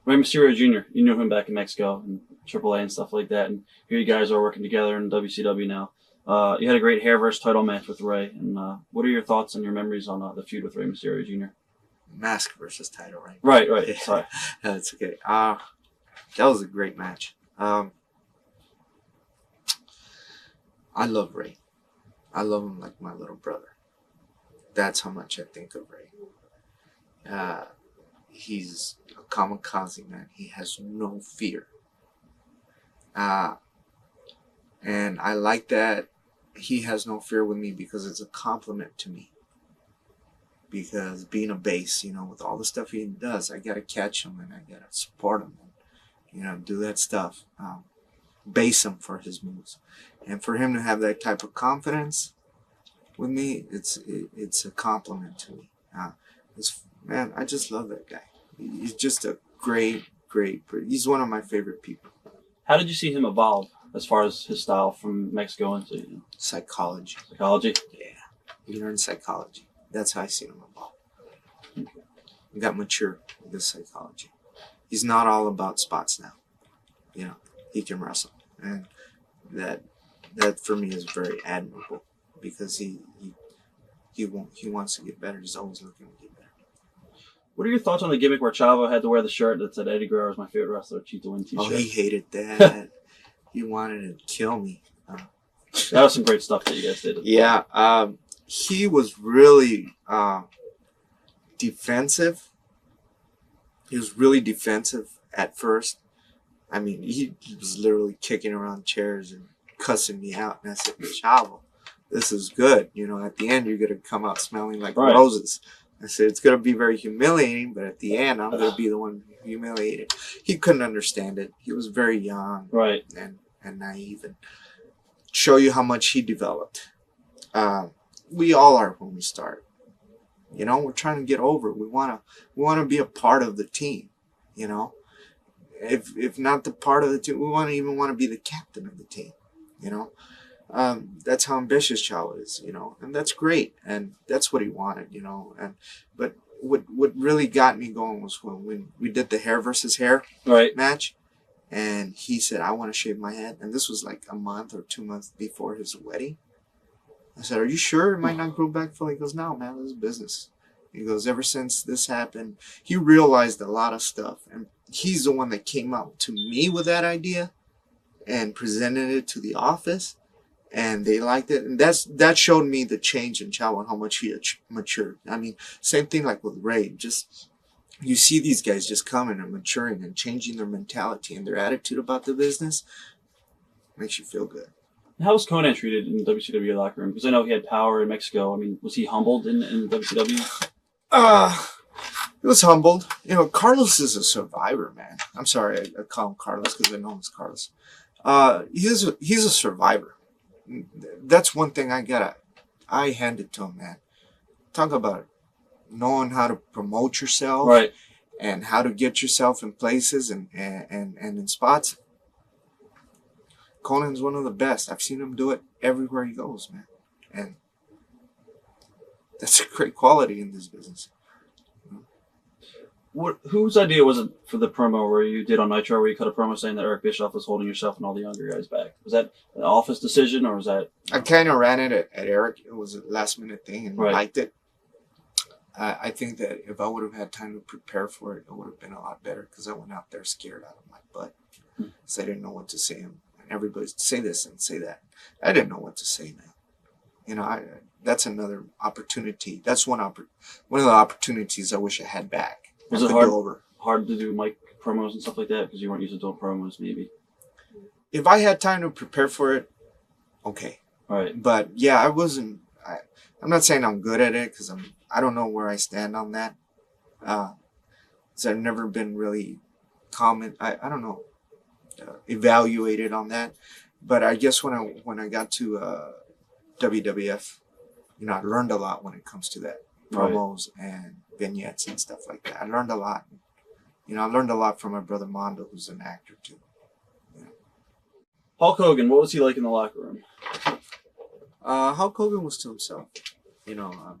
Rey Mysterio Jr., you knew him back in Mexico and AAA and stuff like that, and here you guys are working together in WCW now. You had a great hair versus title match with Rey, and what are your thoughts and your memories on the feud with Rey Mysterio Jr.? Mask versus title, right? Right. Yeah. Sorry. That's okay. That was a great match. I love Rey. I love him like my little brother. That's how much I think of Rey. he's a kamikaze, man. He has no fear. And I like that he has no fear with me because it's a compliment to me. Because being a base, you know, with all the stuff he does, I gotta catch him and I gotta support him and, you know, do that stuff. Base him for his moves. And for him to have that type of confidence with me, it's a compliment to me. Man, I just love that guy. He's just a great, he's one of my favorite people. How did you see him evolve as far as his style from Mexico into, you know, Psychology. psychology? Yeah. He learned psychology. That's how I see him evolve. He got mature with his psychology. He's not all about spots now. You know, he can wrestle. And that for me is very admirable because he wants to get better. He's always looking to get better. What are your thoughts on the gimmick where Chavo had to wear the shirt that said Eddie Guerrero is my favorite wrestler, Cheat to Win t-shirt? Oh, he hated that. He wanted to kill me. That was some great stuff that you guys did. Yeah. He was really defensive. He was really defensive at first. I mean, he was literally kicking around chairs and cussing me out. And I said, Chavo, this is good. You know, at the end, you're going to come out smelling like roses. I said, it's going to be very humiliating, but at the end, I'm going to be the one humiliated. He couldn't understand it. He was very young and naive, and show you how much he developed. We all are when we start. You know, we're trying to get over it. We want to be a part of the team, you know. If not the part of the team, we want to be the captain of the team, you know. That's how ambitious Chavo is, you know, and that's great, and that's what he wanted, you know. But what really got me going was when we did the hair versus hair match, and he said, I want to shave my head, and this was like a month or 2 months before his wedding. I said, are you sure it might not grow back fully? He goes, no, man, this is business. He goes, ever since this happened, he realized a lot of stuff, and he's the one that came up to me with that idea and presented it to the office. And they liked it, and that showed me the change in Chavo and how much he matured. I mean, same thing like with Rey. Just you see these guys just coming and maturing and changing their mentality and their attitude about the business. Makes you feel good. How was Conan treated in the WCW locker room? Because I know he had power in Mexico. I mean, was he humbled in the WCW? He was humbled. You know, Carlos is a survivor, man. I'm sorry, I call him Carlos because I know him as Carlos. He's a survivor. That's one thing I hand it to him, man. Talk about knowing how to promote yourself, and how to get yourself in places and in spots. Conan's one of the best. I've seen him do it everywhere he goes, man. And that's a great quality in this business. Whose idea was it for the promo where you did on Nitro, where you cut a promo saying that Eric Bischoff was holding yourself and all the younger guys back? Was that an office decision, or was that... I kind of ran it at Eric. It was a last-minute thing, and I liked it. I think that if I would have had time to prepare for it, it would have been a lot better, because I went out there scared out of my butt. Because I didn't know what to say. And everybody say this and say that. I didn't know what to say, man. You know, that's another opportunity. That's one of the opportunities I wish I had back. Was it hard to do mic promos and stuff like that because you weren't used to doing promos, maybe? If I had time to prepare for it, okay. All right. But yeah, I wasn't. I'm not saying I'm good at it because I don't know where I stand on that. Because I've never been really I don't know, evaluated on that. But I guess when I got to WWF, you know, I learned a lot when it comes to that. Promos and vignettes and stuff like that. I learned a lot. You know, I learned a lot from my brother Mondo, who's an actor too. Yeah. Hulk Hogan, what was he like in the locker room? Hulk Hogan was to himself. You know,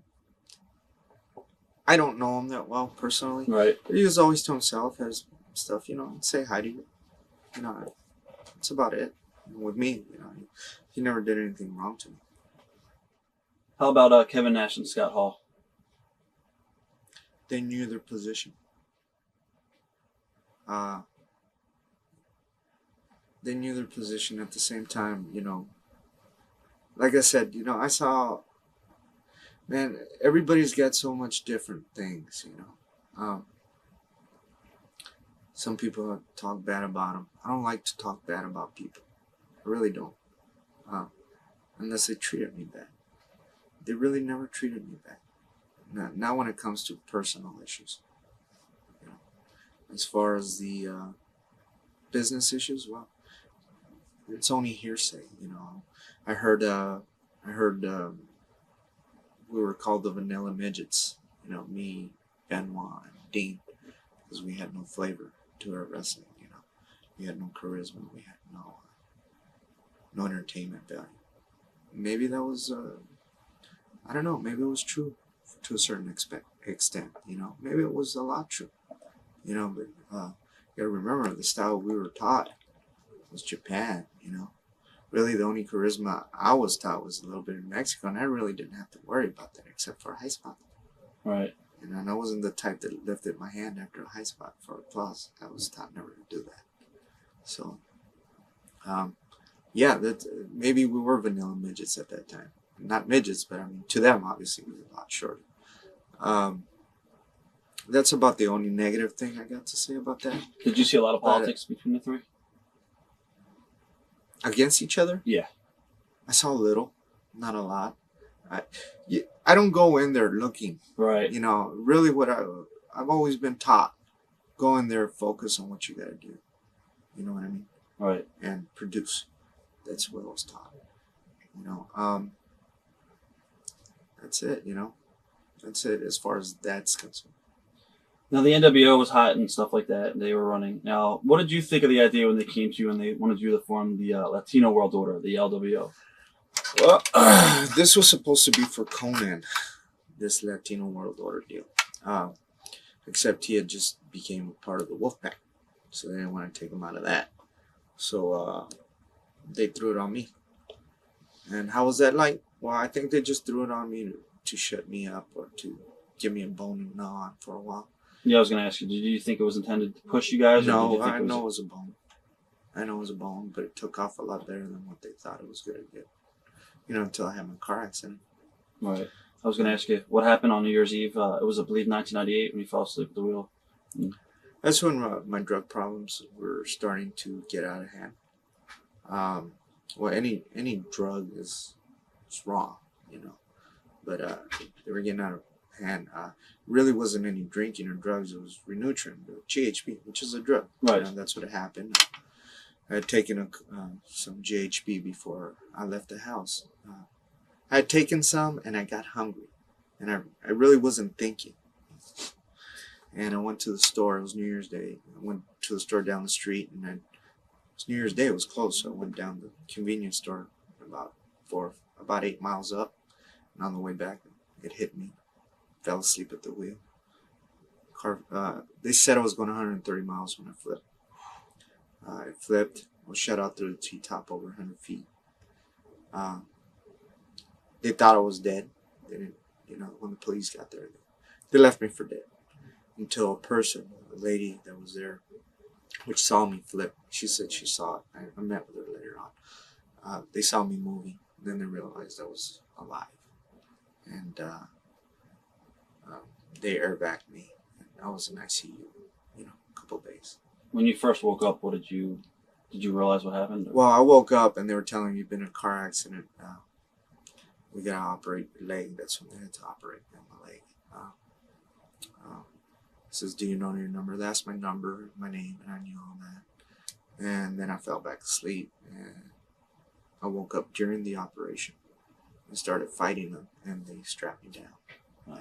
I don't know him that well personally. Right. But he was always to himself, has stuff, you know, say hi to you. You know, that's about it. With me, you know, he never did anything wrong to me. How about Kevin Nash and Scott Hall? They knew their position. They knew their position at the same time, you know. Like I said, you know, I saw, man, everybody's got so much different things, you know. Some people talk bad about them. I don't like to talk bad about people. I really don't. Unless they treated me bad. They really never treated me bad. Not when it comes to personal issues. You know, as far as the business issues, well, it's only hearsay. You know, I heard we were called the vanilla midgets. You know, me, Benoit, and Dean, because we had no flavor to our wrestling. You know, we had no charisma. We had no entertainment value. Maybe that was I don't know. Maybe it was true to a certain extent. You know, maybe it was a lot true. You know, but you gotta remember the style we were taught was Japan. You know, really the only charisma I was taught was a little bit in Mexico, and I really didn't have to worry about that except for a high spot. Right. And I wasn't the type that lifted my hand after a high spot for applause. I was taught never to do that. So, yeah, that maybe we were vanilla midgets at that time. Not midgets, but I mean, to them, obviously, we were a lot shorter. That's about the only negative thing I got to say about that. Did you see a lot of politics between the three? Against each other? Yeah. I saw a little, not a lot. I don't go in there looking. Right. You know, really what I've always been taught, go in there, focus on what you got to do. You know what I mean? Right. And produce. That's what I was taught. You know, that's it, you know. That's it as far as that's concerned. Now, the NWO was hot and stuff like that, and they were running. Now, what did you think of the idea when they came to you and they wanted you to form the Latino World Order, the LWO? Well, this was supposed to be for Conan, this Latino World Order deal. Except he had just became a part of the Wolfpack, so they didn't want to take him out of that. So they threw it on me. And how was that like? Well, I think they just threw it on me to shut me up or to give me a bone and gnaw on for a while. Yeah, I was going to ask you, did you think it was intended to push you guys? No, or did you think I know it was a bone. I know it was a bone, but it took off a lot better than what they thought it was going to get. You know, until I had my car accident. Right. I was going to ask you, what happened on New Year's Eve? It was, I believe, 1998 when you fell asleep at the wheel. That's when my drug problems were starting to get out of hand. Well, any drug is wrong, you know. But they were getting out of hand. Really wasn't any drinking or drugs. It was Renutrin, GHB, which is a drug. Right. You know, that's what happened. I had taken some GHB before I left the house. I had taken some and I got hungry. And I really wasn't thinking. And I went to the store. It was New Year's Day. I went to the store down the street, and it was New Year's Day. It was closed, so I went down the convenience store about 8 miles up. And on the way back, it hit me. Fell asleep at the wheel. They said I was going 130 miles when I flipped. I flipped. I was shot out through the T-top over 100 feet. They thought I was dead. They didn't, you know, when the police got there, they left me for dead. Until a lady that was there, which saw me flip, she said she saw it. I met with her later on. They saw me moving. Then they realized I was alive. And they airbagged me. And I was in ICU, you know, a couple of days. When you first woke up, did you realize what happened? Well, I woke up and they were telling me you've been in a car accident. We got to operate your leg. That's when they had to operate on my leg. Says, do you know your number? That's my number, my name, and I knew all that. And then I fell back asleep, and I woke up during the operation and started fighting them, and they strapped me down. Wow.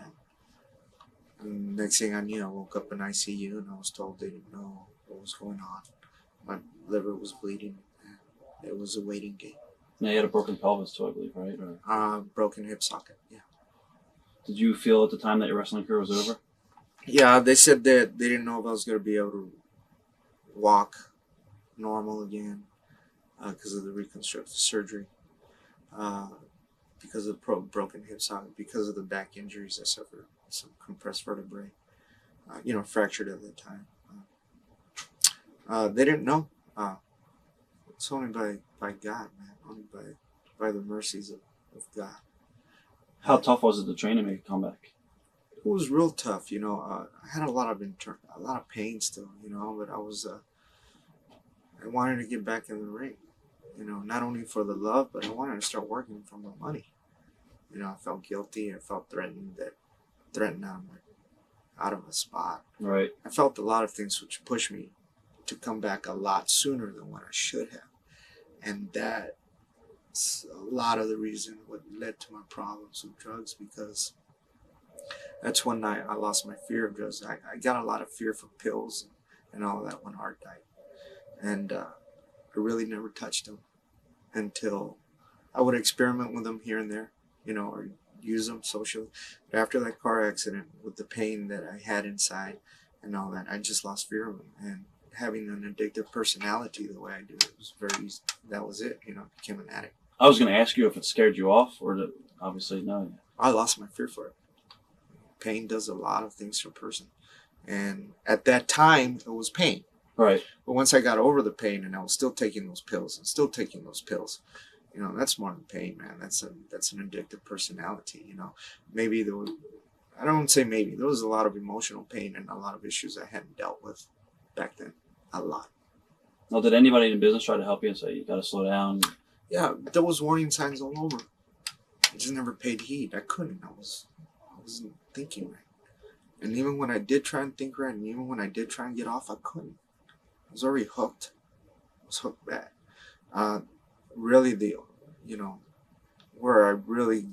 And next thing I knew, I woke up in ICU, and I was told they didn't know what was going on. My liver was bleeding, and it was a waiting game. Yeah, you had a broken pelvis too, I believe, right? Or... broken hip socket, yeah. Did you feel at the time that your wrestling career was over? Yeah, they said that they didn't know if I was going to be able to walk normal again because of the reconstructive surgery, because of the broken hip socket, because of the back injuries I suffered, some compressed vertebrae, fractured at that time. They didn't know. It's only by God, man, only by the mercies of God. How tough was it to train to make a comeback? was real tough, you know. I had a lot of pain still, you know, but I wanted to get back in the ring, you know, not only for the love, but I wanted to start working for the money. You know, I felt guilty. I felt threatened out of a spot. Right. I felt a lot of things which pushed me to come back a lot sooner than what I should have. And that's a lot of the reason what led to my problems with drugs, because that's when I lost my fear of drugs. I got a lot of fear for pills and all that when Art died. And I really never touched them until I would experiment with them here and there, you know, or use them socially. But after that car accident, with the pain that I had inside and all that, I just lost fear of them. And having an addictive personality the way I do, it was very easy. That was it, you know, I became an addict. I was going to ask you if it scared you off, or obviously no. I lost my fear for it. Pain does a lot of things to a person. And at that time, it was pain. Right. But once I got over the pain and I was still taking those pills, you know, that's more than pain, man. That's an addictive personality, you know. Maybe there was a lot of emotional pain and a lot of issues I hadn't dealt with back then. A lot. Now, did anybody in business try to help you and say, you got to slow down? Yeah, there was warning signs all over. I just never paid heed. I couldn't. I wasn't thinking right. And even when I did try and think right, and even when I did try and get off, I couldn't. I was already hooked. I was hooked bad. Really, where I really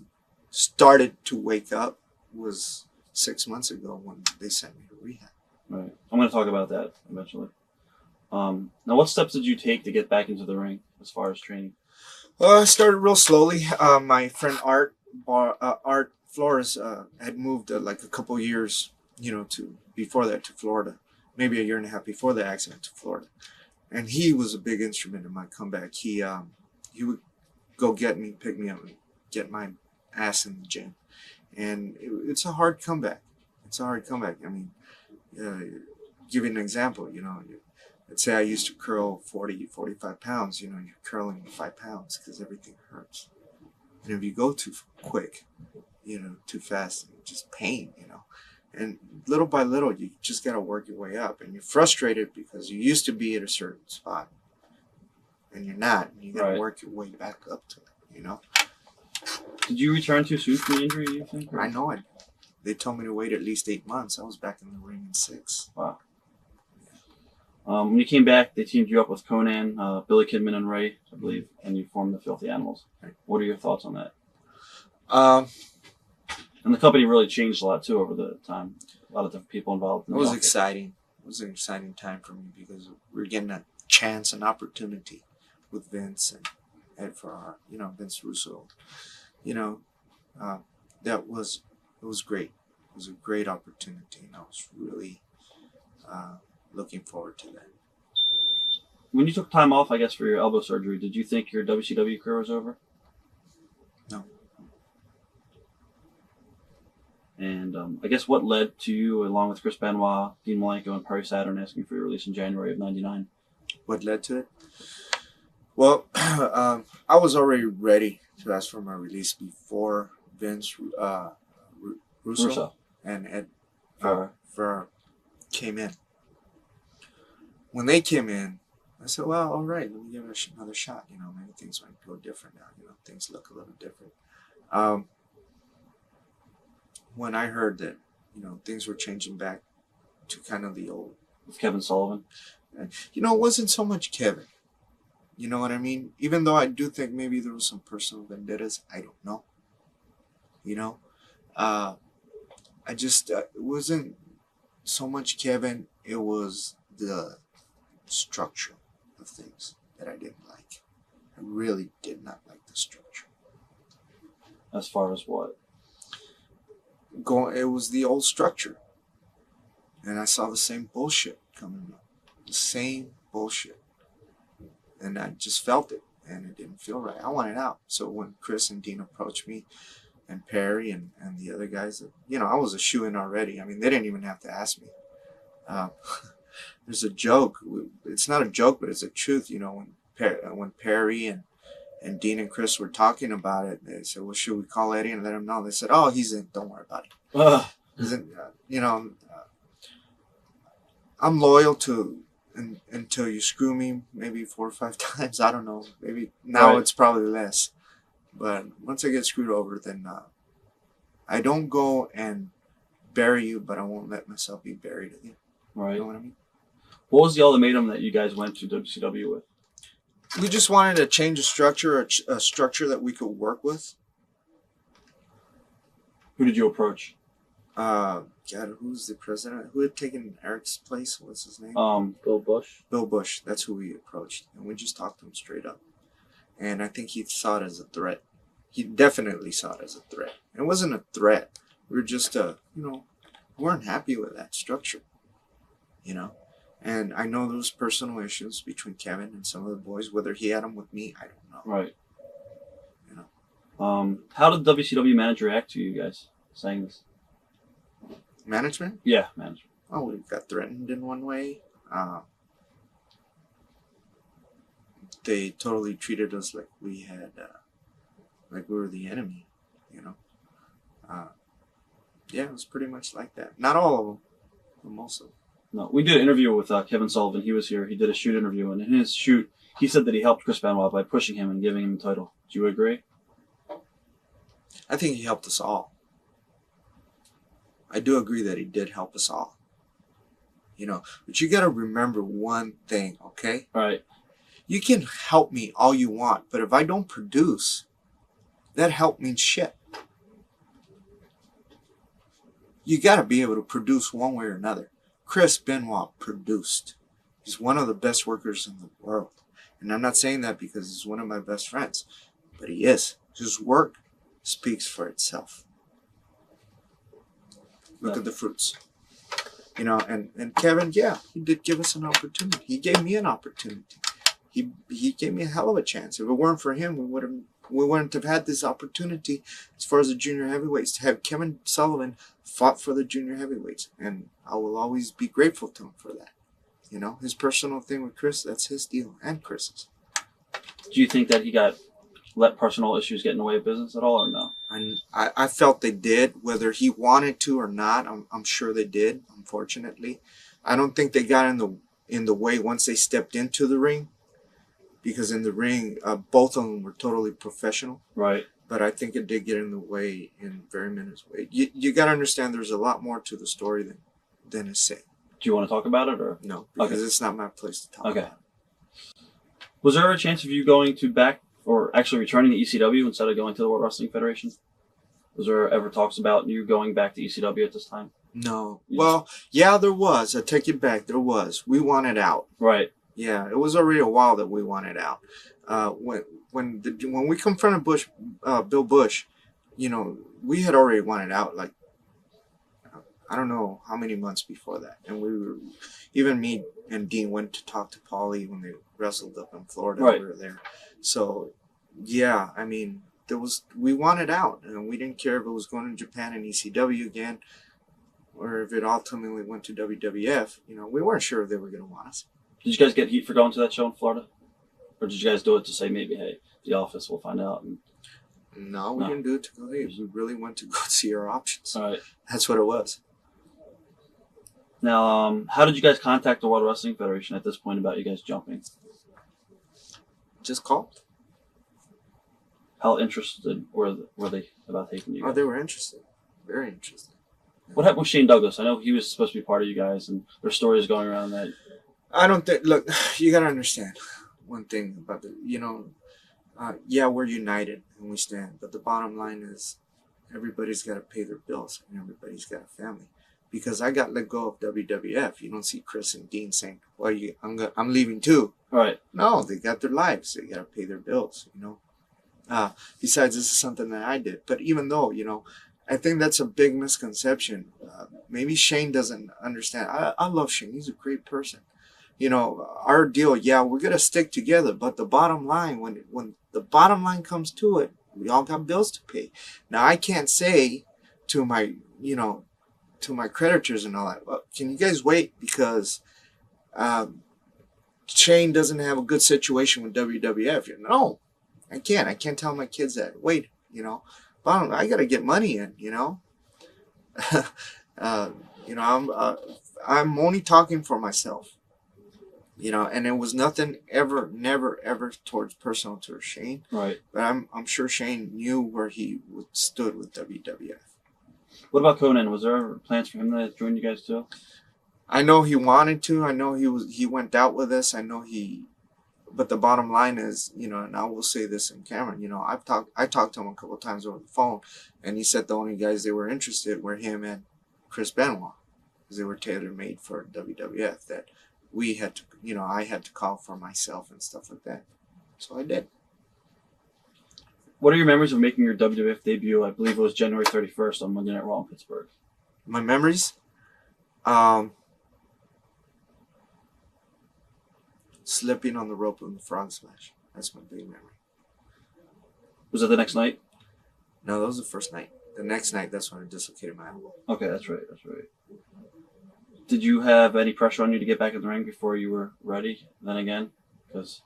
started to wake up was 6 months ago when they sent me to rehab. Right. I'm going to talk about that eventually. Now, what steps did you take to get back into the ring as far as training? I started real slowly. My friend Art Flores had moved like a couple years, you know, before that to Florida, maybe a year and a half before the accident to Florida, and he was a big instrument in my comeback. He would go pick me up, and get my ass in the gym, and it's a hard comeback. I mean, give you an example. You know, let's say I used to curl 40, 45 pounds. You know, you're curling 5 pounds because everything hurts. And if you go too quick, you know, too fast, just pain, you know. And little by little, you just got to work your way up. And you're frustrated because you used to be at a certain spot. And you're not. And you got to work your way back up to it, you know. Did you return too soon from the injury, you think? I know it. They told me to wait at least 8 months. I was back in the ring in 6. Wow. When you came back, they teamed you up with Conan, Billy Kidman, and Ray, I believe, and you formed the Filthy Animals. Right. What are your thoughts on that? And the company really changed a lot, too, over the time. A lot of different people involved. It was exciting. It was an exciting time for me because we were getting a chance, an opportunity with Vince and Ed Farrar, you know, Vince Russo. You know, it was great. It was a great opportunity, and I was really looking forward to that. When you took time off, I guess, for your elbow surgery, did you think your WCW career was over? No. And I guess what led to you, along with Chris Benoit, Dean Malenko, and Perry Saturn, asking for your release in January of '99? What led to it? Well, I was already ready to ask for my release before Vince Russo and Ed Farrar came in. When they came in, I said, well, all right, let me give it another shot. You know, maybe things might go different now. You know, things look a little different. When I heard that, you know, things were changing back to kind of the old. With Kevin Sullivan? You know, it wasn't so much Kevin. You know what I mean? Even though I do think maybe there was some personal vendettas, I don't know. You know? It wasn't so much Kevin, it was the structure of things that I didn't like. I really did not like the structure. As far as what? It was the old structure. And I saw the same bullshit coming up. The same bullshit. And I just felt it. And it didn't feel right. I wanted out. So when Chris and Dean approached me, and Perry and the other guys, you know, I was a shoo-in already. I mean, they didn't even have to ask me. There's a joke. It's not a joke, but it's a truth. You know, when Perry and Dean and Chris were talking about it, they said, well, should we call Eddie and let him know? They said, oh, he's in. Don't worry about it. Isn't I'm loyal to until you screw me maybe 4 or 5 times. I don't know. Maybe now Right. it's probably less. But once I get screwed over, then I don't go and bury you, but I won't let myself be buried again. Right. You know what I mean? What was the ultimatum that you guys went to WCW with? We just wanted to change a structure, a structure that we could work with. Who did you approach? God, who's the president? Who had taken Eric's place? What's his name? Bill Bush. Bill Bush. That's who we approached, and we just talked to him straight up. And I think he saw it as a threat. He definitely saw it as a threat. It wasn't a threat. We were just weren't happy with that structure, And I know there was personal issues between Kevin and some of the boys. Whether he had them with me, I don't know. Right. How did WCW manager react to you guys saying this? Management? Yeah, manager. Oh, we got threatened in one way. They totally treated us like we had, like we were the enemy, Yeah, it was pretty much like that. Not all of them, but most of them. No, we did an interview with Kevin Sullivan. He was here. He did a shoot interview, and in his shoot, he said that he helped Chris Benoit by pushing him and giving him the title. Do you agree? I think he helped us all. I do agree that he did help us all. But you got to remember one thing, okay? Right. You can help me all you want, but if I don't produce, that help means shit. You got to be able to produce one way or another. Chris Benoit produced. He's one of the best workers in the world. And I'm not saying that because he's one of my best friends, but he is. His work speaks for itself. Look at the fruits. And Kevin, yeah, he did give us an opportunity. He gave me an opportunity. He gave me a hell of a chance. If it weren't for him, we wouldn't have had this opportunity as far as the junior heavyweights to have Kevin Sullivan fought for the junior heavyweights, and I will always be grateful to him for that. His personal thing with Chris, that's his deal, and Chris's. Do you think that he let personal issues get in the way of business at all, or no? I felt they did, whether he wanted to or not. I'm sure they did. Unfortunately, I don't think they got in the way once they stepped into the ring, because in the ring, both of them were totally professional. Right. But I think it did get in the way in very minutes way. You got to understand, there's a lot more to the story than is said. Do you want to talk about it, or no? Because okay. It's not my place to talk okay. about it. Was there a chance of you going to back or actually returning to ECW instead of going to the World Wrestling Federation? Was there ever talks about you going back to ECW at this time? No. Well, yeah, there was. I take it back. There was. We wanted out. Right. Yeah, it was already a while that we wanted out. When we confronted Bill Bush, we had already wanted out. Like, I don't know how many months before that, and even me and Dean went to talk to Paulie when they wrestled up in Florida. Right. We were there, so yeah. I mean, we wanted out, and we didn't care if it was going to Japan and ECW again, or if it ultimately went to WWF. We weren't sure if they were going to want us. Did you guys get heat for going to that show in Florida? Or did you guys do it to say maybe, hey, the office will find out? No, we didn't do it to go, hey, we really went to go see our options. All right. That's what it was. Now, how did you guys contact the World Wrestling Federation at this point about you guys jumping? Just called. How interested were they about taking you guys? Oh, they were interested. Very interested. What happened with Shane Douglas? I know he was supposed to be part of you guys, and there's stories going around that. I don't think. Look, you got to understand one thing about yeah, we're united and we stand, but the bottom line is everybody's got to pay their bills and everybody's got a family. Because I got let go of WWF, you don't see Chris and Dean saying, "Well, I'm leaving too." Right. No, they got their lives. They got to pay their bills. Besides, this is something that I did. But even though, I think that's a big misconception. Maybe Shane doesn't understand. I love Shane. He's a great person. Our deal, yeah, we're going to stick together. But the bottom line, when the bottom line comes to it, we all got bills to pay. Now, I can't say to my, to my creditors and all that, well, can you guys wait? Because Shane doesn't have a good situation with WWF. No, I can't. I can't tell my kids that. Wait, I got to get money in, You know, I'm only talking for myself. You know, and it was nothing ever, never, ever towards personal towards Shane. Right. But I'm sure Shane knew where he stood with WWF. What about Conan? Was there ever plans for him to join you guys too? I know he wanted to. I know he went out with us. I know but the bottom line is, you know, and I will say this in camera, you know, I talked to him a couple of times over the phone, and he said the only guys they were interested were him and Chris Benoit, because they were tailor made for WWF. That we had to, you know, I had to call for myself and stuff like that. So I did. What are your memories of making your WWF debut? I believe it was January 31st on Monday Night Raw in Pittsburgh. My memories, slipping on the rope in the frog splash. That's my big memory. Was that the next night? No, that was the first night. The next night, that's when I dislocated my elbow. Okay, that's right. That's right. Did you have any pressure on you to get back in the ring before you were ready? Then again, because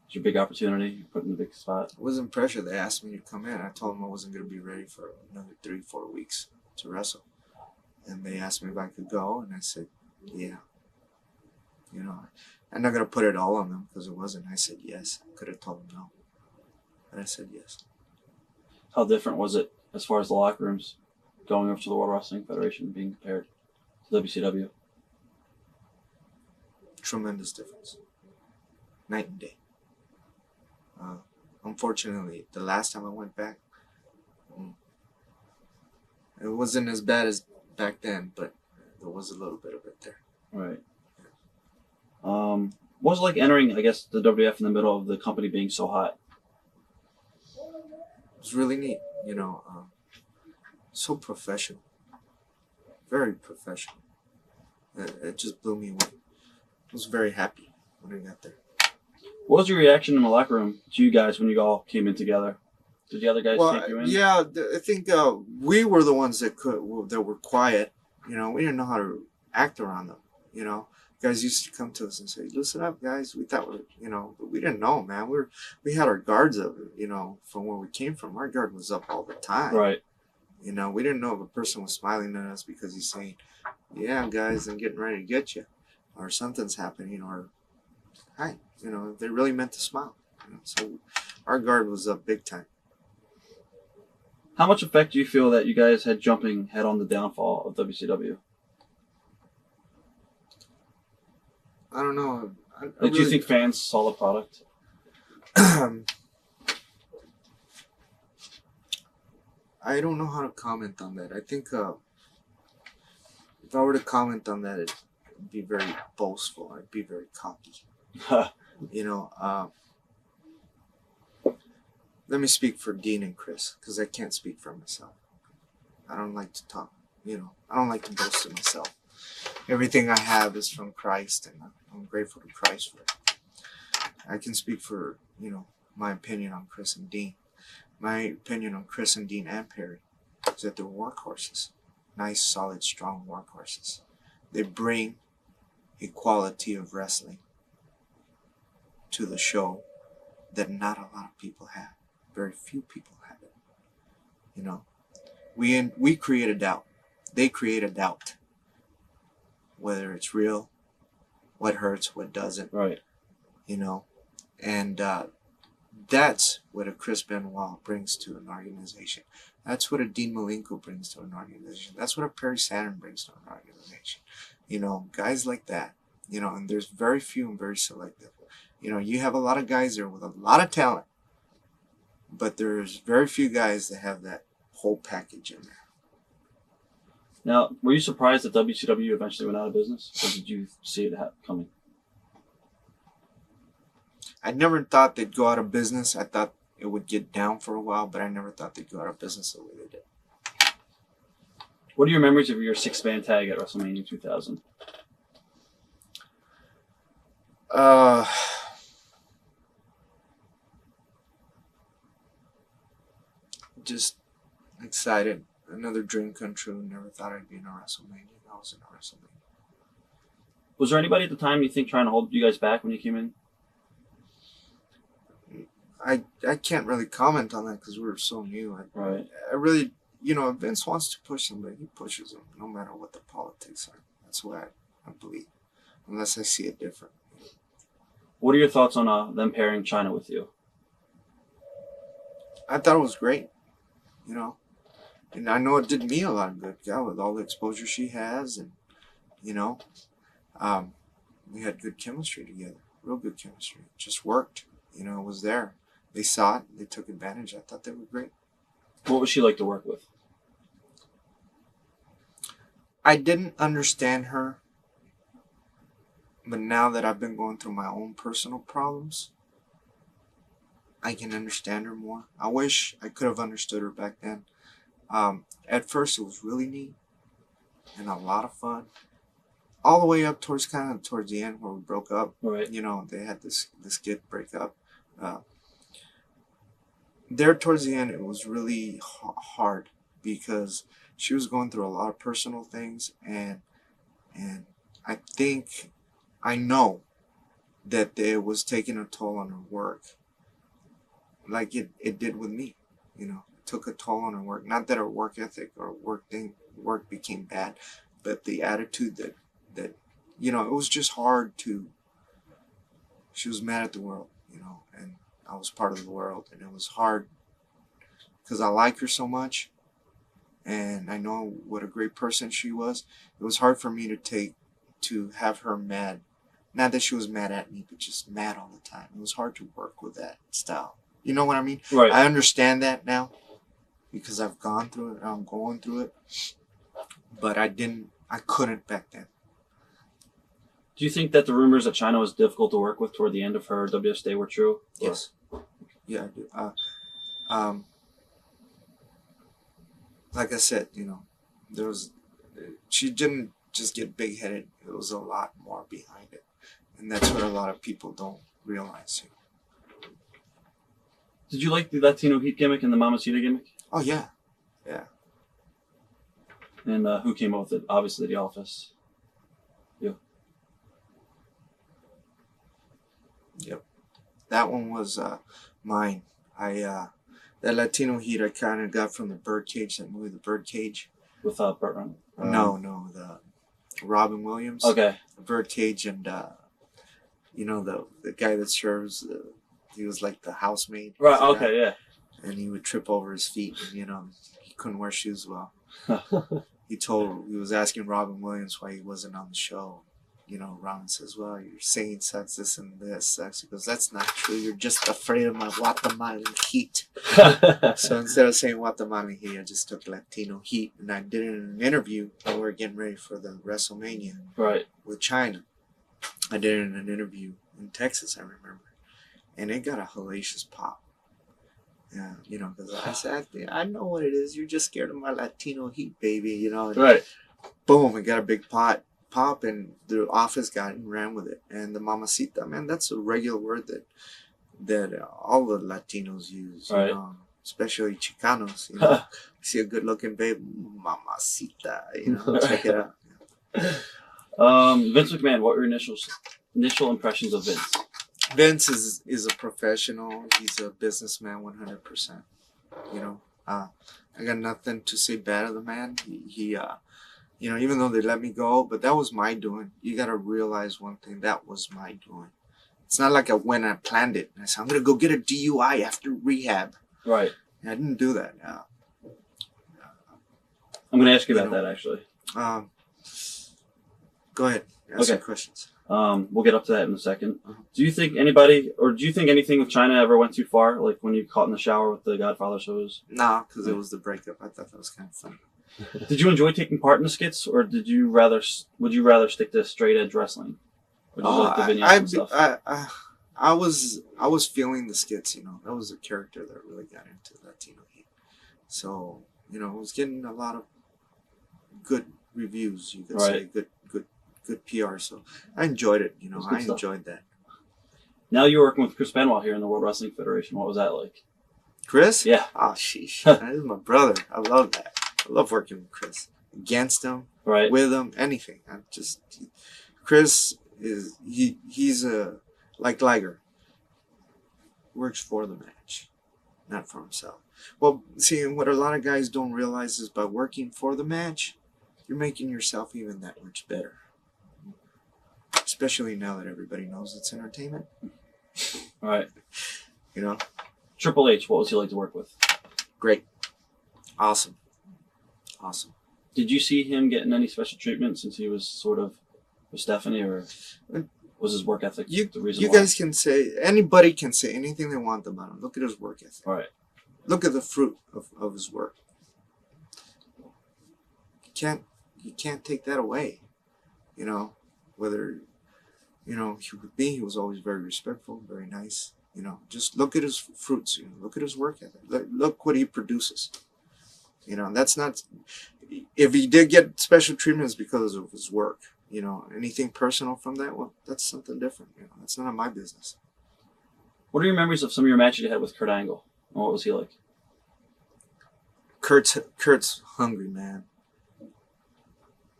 it's your big opportunity, you're put in a big spot. It wasn't pressure. They asked me to come in. I told them I wasn't going to be ready for another 3-4 weeks to wrestle. And they asked me if I could go, and I said, yeah. You know, I'm not going to put it all on them because it wasn't. I said yes. I could have told them no. But I said yes. How different was it as far as the locker rooms going over to the World Wrestling Federation being compared to WCW? Tremendous difference. Night and day. Unfortunately, the last time I went back, it wasn't as bad as back then, but there was a little bit of it there. Right. What was it like entering, I guess, the WWF in the middle of the company being so hot? It was really neat, you know. So professional. Very professional. It just blew me away. I was very happy when I got there. What was your reaction in the locker room to you guys when you all came in together? Did the other guys take you in? Yeah, I think we were the ones that were quiet. You know, we didn't know how to act around them. You know, guys used to come to us and say, "Listen up, guys." We thought, you know, but we didn't know, man. We had our guards up. You know, from where we came from, our guard was up all the time. Right. You know, we didn't know if a person was smiling at us because he's saying, "Yeah, guys, I'm getting ready to get you," or something's happening, or "Hi," you know, they really meant to smile. You know, so our guard was up big time. How much effect do you feel that you guys had jumping head on the downfall of WCW? I don't know. Do you think fans saw the product? I don't know how to comment on that. I think if I were to comment on that, it'd be very boastful. I'd be very cocky. You know, let me speak for Dean and Chris, because I can't speak for myself. I don't like to talk, you know, I don't like to boast of myself. Everything I have is from Christ, and I'm grateful to Christ for it. I can speak for, you know, my opinion on Chris and Dean. My opinion on Chris and Dean and Perry is that they're workhorses. Nice, solid, strong workhorses. They bring a quality of wrestling to the show that not a lot of people have. Very few people have it. You know, we create a doubt. They create a doubt. Whether it's real, what hurts, what doesn't. Right. You know, and that's what a Chris Benoit brings to an organization. That's what a Dean Malenko brings to an organization. That's what a Perry Saturn brings to an organization. You know, guys like that. You know, and there's very few and very selective. You know, you have a lot of guys there with a lot of talent, but there's very few guys that have that whole package in there. Now, were you surprised that WCW eventually went out of business, or did you see it coming? I never thought they'd go out of business. I thought it would get down for a while, but I never thought they'd go out of business the way they did. What are your memories of your six-man tag at WrestleMania 2000? Just excited. Another dream come true. Never thought I'd be in a WrestleMania. I was in a WrestleMania. Was there anybody at the time you think trying to hold you guys back when you came in? I can't really comment on that because we were so new. Right. I really, you know, if Vince wants to push somebody, he pushes them, no matter what the politics are. That's what I believe, unless I see it different. What are your thoughts on them pairing Chyna with you? I thought it was great, you know, and I know it did me a lot of good, yeah, with all the exposure she has, and you know, we had good chemistry together, real good chemistry. It just worked, you know, it was there. They saw it, they took advantage. I thought they were great. What was she like to work with? I didn't understand her, but now that I've been going through my own personal problems, I can understand her more. I wish I could have understood her back then. At first, it was really neat and a lot of fun. All the way up towards the end where we broke up. Right. You know, they had this kid break up. There towards the end, it was really hard because she was going through a lot of personal things, and I know that it was taking a toll on her work, like it did with me. You know, it took a toll on her work. Not that her work ethic or work became bad, but the attitude that you know, it was just hard to. She was mad at the world, you know, and I was part of the world, and it was hard because I like her so much, and I know what a great person she was. It was hard for me to have her mad. Not that she was mad at me, but just mad all the time. It was hard to work with that style. You know what I mean? Right. I understand that now because I've gone through it. I'm going through it. But I couldn't back then. Do you think that the rumors that Chyna was difficult to work with toward the end of her WWF stay were true? Yes. Yeah, I do. Like I said, you know, she didn't just get big-headed. There was a lot more behind it. And that's what a lot of people don't realize. Did you like the Latino Heat gimmick and the Mamacita gimmick? Oh, yeah. Yeah. And who came up with it? Obviously, The Office. You. Yep. That one was mine. That Latino Heat I kind of got from the Birdcage, that movie, The Birdcage. With Burt Reynolds? No, the Robin Williams. Okay. The Birdcage, and you know, the guy that serves. He was like the housemaid. Right. Okay. Yeah. And he would trip over his feet, and you know, he couldn't wear shoes well. He was asking Robin Williams why he wasn't on the show. You know, Robin says, "Well, you're saying sucks, this and this sucks." He goes, "That's not true. You're just afraid of my Guatemalan heat." So instead of saying Guatemalan heat, I just took Latino Heat, and I did it in an interview when we were getting ready for the WrestleMania. Right. With Chyna. I did it in an interview in Texas, I remember, and it got a hellacious pop. Yeah, you know, because I said, I know what it is. You're just scared of my Latino Heat, baby. You know, and right. Boom, it got a big pop, and the Office got it and ran with it. And the Mamacita, man, that's a regular word that all the Latinos use, right. You know, especially Chicanos. You know, see a good-looking babe, Mamacita. You know, check it out. Vince McMahon. What were your initial impressions of Vince? Vince is a professional. He's a businessman, 100%. You know, I got nothing to say bad of the man. He you know, even though they let me go, but that was my doing. You got to realize one thing. That was my doing. It's not like I went and planned it. And I said, I'm going to go get a DUI after rehab. Right. I didn't do that. I'm going to ask you about that, actually. Go ahead. Ask your questions. We'll get up to that in a second. Do you think anything with Chyna ever went too far? Like when you caught in the shower with the Godfather's hose? Nah, because it was the breakup. I thought that was kind of fun. Did you enjoy taking part in the skits, or would you rather stick to straight edge wrestling? Or did you like the vignettes and stuff? I was feeling the skits. You know, that was a character that really got into Latino Heat. So you know, it was getting a lot of good reviews. You could say good PR. So I enjoyed it. You know, I enjoyed that. Now you're working with Chris Benoit here in the World Wrestling Federation. What was that like? Chris? Yeah. Oh, sheesh. That is my brother. I love that. I love working with Chris. Against him, with him, anything. Chris is, he's like Liger. Works for the match, not for himself. Well, see, what a lot of guys don't realize is by working for the match, you're making yourself even that much better. Especially now that everybody knows it's entertainment. All right. You know? Triple H, what was he like to work with? Great. Awesome. Did you see him getting any special treatment since he was sort of with Stephanie, or was his work ethic the reason You why? guys can say, anybody can say anything they want about him. Look at his work ethic. All right. Look at the fruit of his work. You can't take that away. You know, whether, you know, he was always very respectful, very nice. You know, just look at his fruits. You know, look at his work ethic. Look what he produces. You know, that's not. If he did get special treatment, it's because of his work. You know, anything personal from that, well, that's something different. You know, that's none of my business. What are your memories of some of your matches you had with Kurt Angle? And what was he like? Kurt's hungry, man.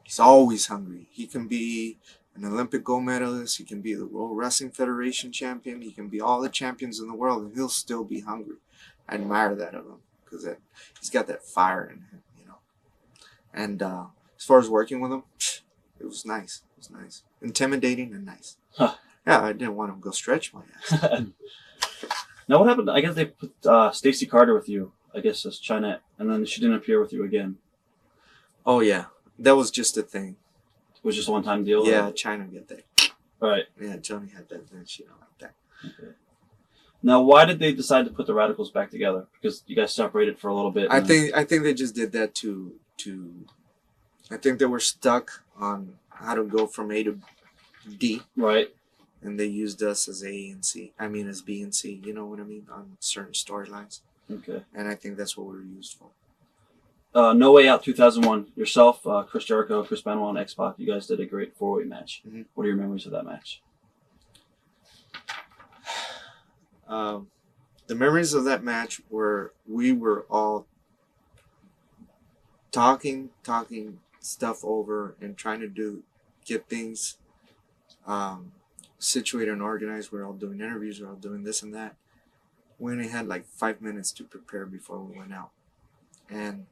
He's always hungry. He can be an Olympic gold medalist. He can be the World Wrestling Federation champion. He can be all the champions in the world, and he'll still be hungry. I admire that of him because he's got that fire in him, you know. And as far as working with him, it was nice. It was nice. Intimidating and nice. Huh. Yeah, I didn't want him to go stretch my ass. Now, what happened? I guess they put Stacey Carter with you, I guess, as Chyna, and then she didn't appear with you again. Oh, yeah. That was just a thing. It was just a one-time deal? Yeah, Chyna got that. Right. Yeah, Johnny had that, and she don't like that. Okay. Now, why did they decide to put the Radicals back together? Because you guys separated for a little bit. I think they just did that to I think they were stuck on how to go from A to D. Right. And they used us as A and C. I mean, as B and C. You know what I mean? On certain storylines. Okay. And I think that's what we were used for. No Way Out 2001. Yourself, Chris Jericho, Chris Benoit, and X-Pac. You guys did a great 4-way match. Mm-hmm. What are your memories of that match? The memories of that match were we were all talking stuff over and trying to get things situated and organized. We're all doing interviews. We're all doing this and that. We only had like 5 minutes to prepare before we went out. And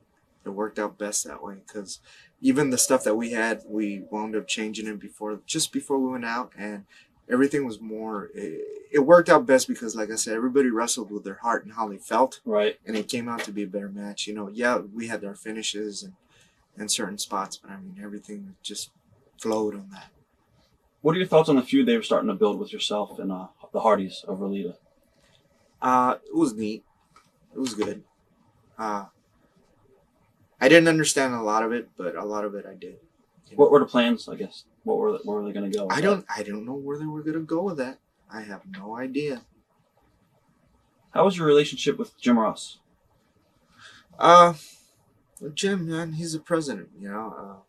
it worked out best that way because even the stuff that we had, we wound up changing it just before we went out, and everything was more. It worked out best because, like I said, everybody wrestled with their heart and how they felt, Right. and it came out to be a better match. You know, yeah, we had our finishes and certain spots, but I mean, everything just flowed on that. What are your thoughts on the feud they were starting to build with yourself and the Hardys over Lita? It was neat. It was good. I didn't understand a lot of it, but a lot of it I did. What were the plans, I guess? Where were they going to go? I don't know where they were gonna go with that. I have no idea. How was your relationship with Jim Ross? Jim, man, he's the president. You know.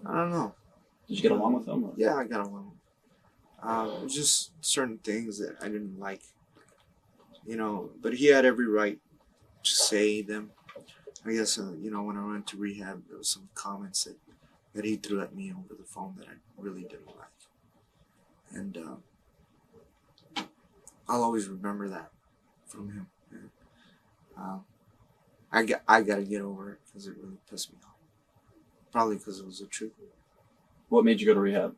I don't know. Did you get along with him? Or? Yeah, I got along. It was just certain things that I didn't like. You know, but he had every right to say them. I guess, you know, when I went to rehab, there was some comments that he threw at me over the phone that I really didn't like. And I'll always remember that from him. And, I got to get over it because it really pissed me off. Probably because it was the truth. What made you go to rehab?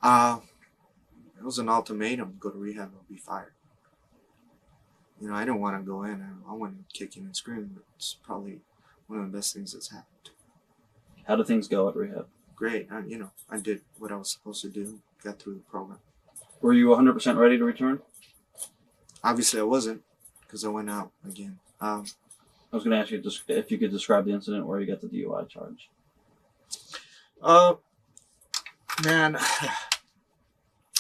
It was an ultimatum. Go to rehab or be fired. You know, I didn't want to go in. I went kicking and screaming, but it's probably one of the best things that's happened. How did things go at rehab? Great. I did what I was supposed to do. Got through the program. Were you 100% ready to return? Obviously, I wasn't because I went out again. I was going to ask you if you could describe the incident where you got the DUI charge. Man,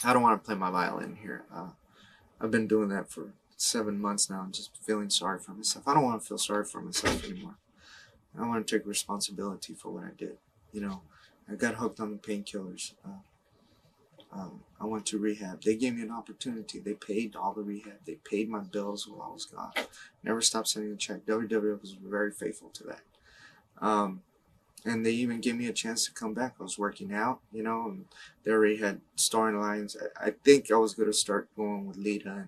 I don't want to play my violin here. I've been doing that for 7 months now. I'm just feeling sorry for myself. I don't want to feel sorry for myself anymore. I want to take responsibility for what I did. You know, I got hooked on the painkillers. I went to rehab. They gave me an opportunity. They paid all the rehab. They paid my bills while I was gone. Never stopped sending a check. WWF was very faithful to that. And they even gave me a chance to come back. I was working out, you know, and they already had storylines. I think I was going to start going with Lita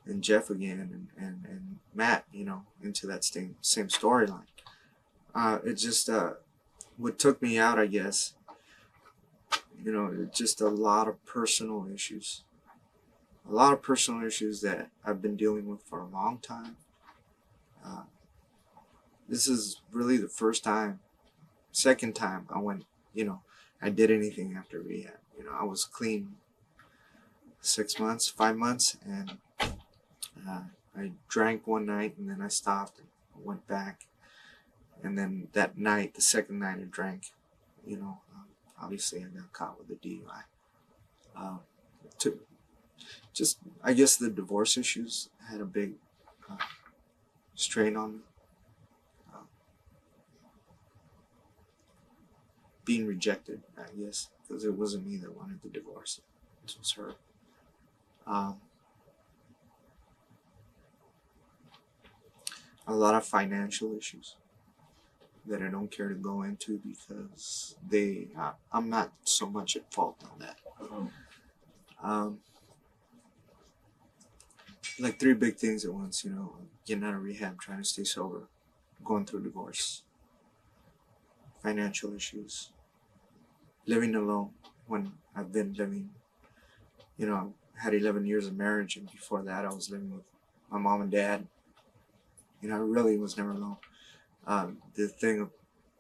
and Jeff again and Matt, you know, into that same storyline. It just what took me out, I guess, you know, just a lot of personal issues. A lot of personal issues that I've been dealing with for a long time. This is really the second time I went, you know, I did anything after rehab. You know, I was clean 5 months, and I drank one night, and then I stopped and went back. And then that night, the second night I drank, you know, obviously I got caught with a DUI. I guess the divorce issues had a big strain on me. Being rejected, I guess, because it wasn't me that wanted the divorce. It was her. A lot of financial issues that I don't care to go into because I'm not so much at fault on that. Like 3 big things at once, you know, getting out of rehab, trying to stay sober, going through divorce, financial issues, living alone when I've been living, you know, I had 11 years of marriage, and before that I was living with my mom and dad. You know, I really was never alone. The thing of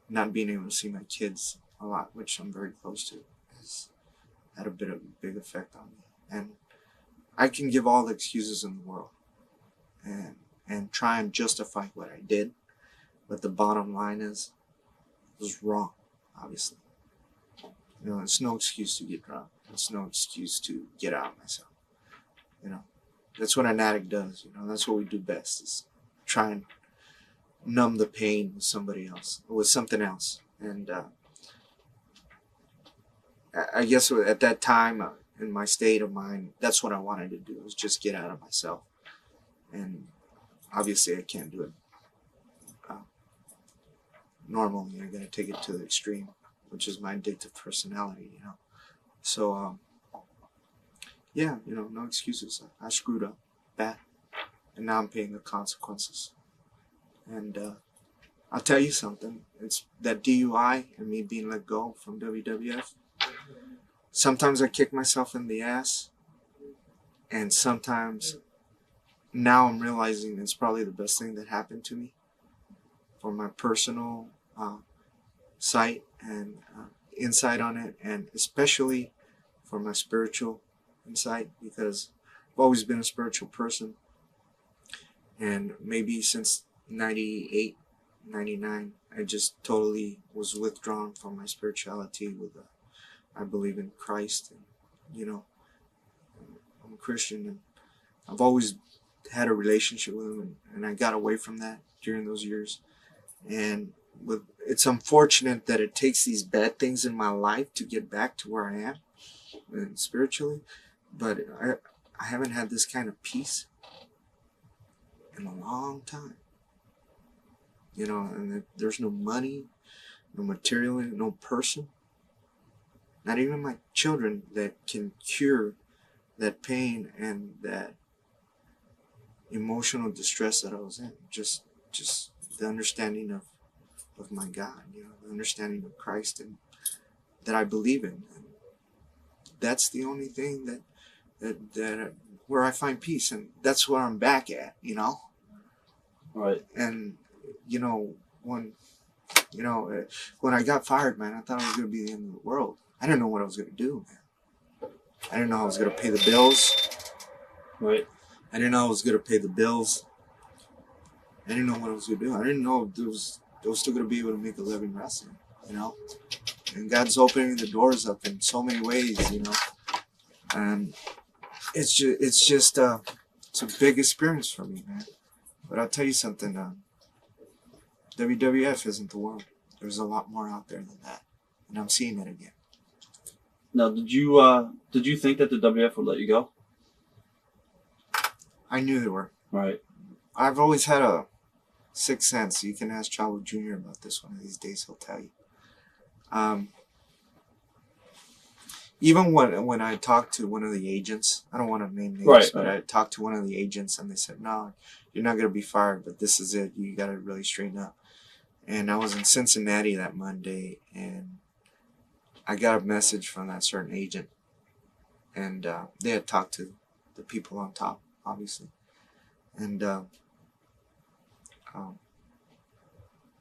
not being able to see my kids a lot, which I'm very close to, has had a big effect on me. And I can give all the excuses in the world and try and justify what I did, but the bottom line is, it was wrong, obviously. You know, it's no excuse to get drunk. It's no excuse to get out of myself. You know, that's what an addict does. You know, that's what we do best, is try and numb the pain with somebody else, or with something else. And I guess at that time, in my state of mind, that's what I wanted to do, was just get out of myself. And obviously I can't do it normally. I gotta take it to the extreme, which is my addictive personality, you know. So yeah, you know, no excuses. I screwed up bad, and now I'm paying the consequences. And I'll tell you something, it's that DUI and me being let go from WWF. Sometimes I kick myself in the ass, and sometimes now I'm realizing it's probably the best thing that happened to me for my personal sight and insight on it, and especially for my spiritual insight, because I've always been a spiritual person, and maybe since 98, 99, I just totally was withdrawn from my spirituality with I believe in Christ, and you know, I'm a Christian, and I've always had a relationship with him, and I got away from that during those years. And it's unfortunate that it takes these bad things in my life to get back to where I am and spiritually, but I haven't had this kind of peace in a long time. You know, and there's no money, no material, no person, not even my children, that can cure that pain and that emotional distress that I was in. Just the understanding of my God, you know, the understanding of Christ, and that I believe in. And that's the only thing that where I find peace, and that's where I'm back at, you know. Right. And you know, when I got fired, man, I thought it was gonna be the end of the world. I didn't know what I was gonna do, man. I didn't know I was gonna pay the bills. Right. I didn't know I was gonna pay the bills. I didn't know what I was gonna do. I didn't know I was still gonna be able to make a living wrestling, you know. And God's opening the doors up in so many ways, you know. And it's a big experience for me, man. But I'll tell you something, WWF isn't the world. There's a lot more out there than that, and I'm seeing it again. Now, did you think that the WF would let you go? I knew they were. Right. I've always had a sixth sense. You can ask Chavo Jr. about this one of these days. He'll tell you. even when I talked to one of the agents, I don't want to name names, Right, but right. I talked to one of the agents and they said, no, you're not going to be fired, but this is it. You got to really straighten up. And I was in Cincinnati that Monday, and I got a message from that certain agent, and they had talked to the people on top, obviously. And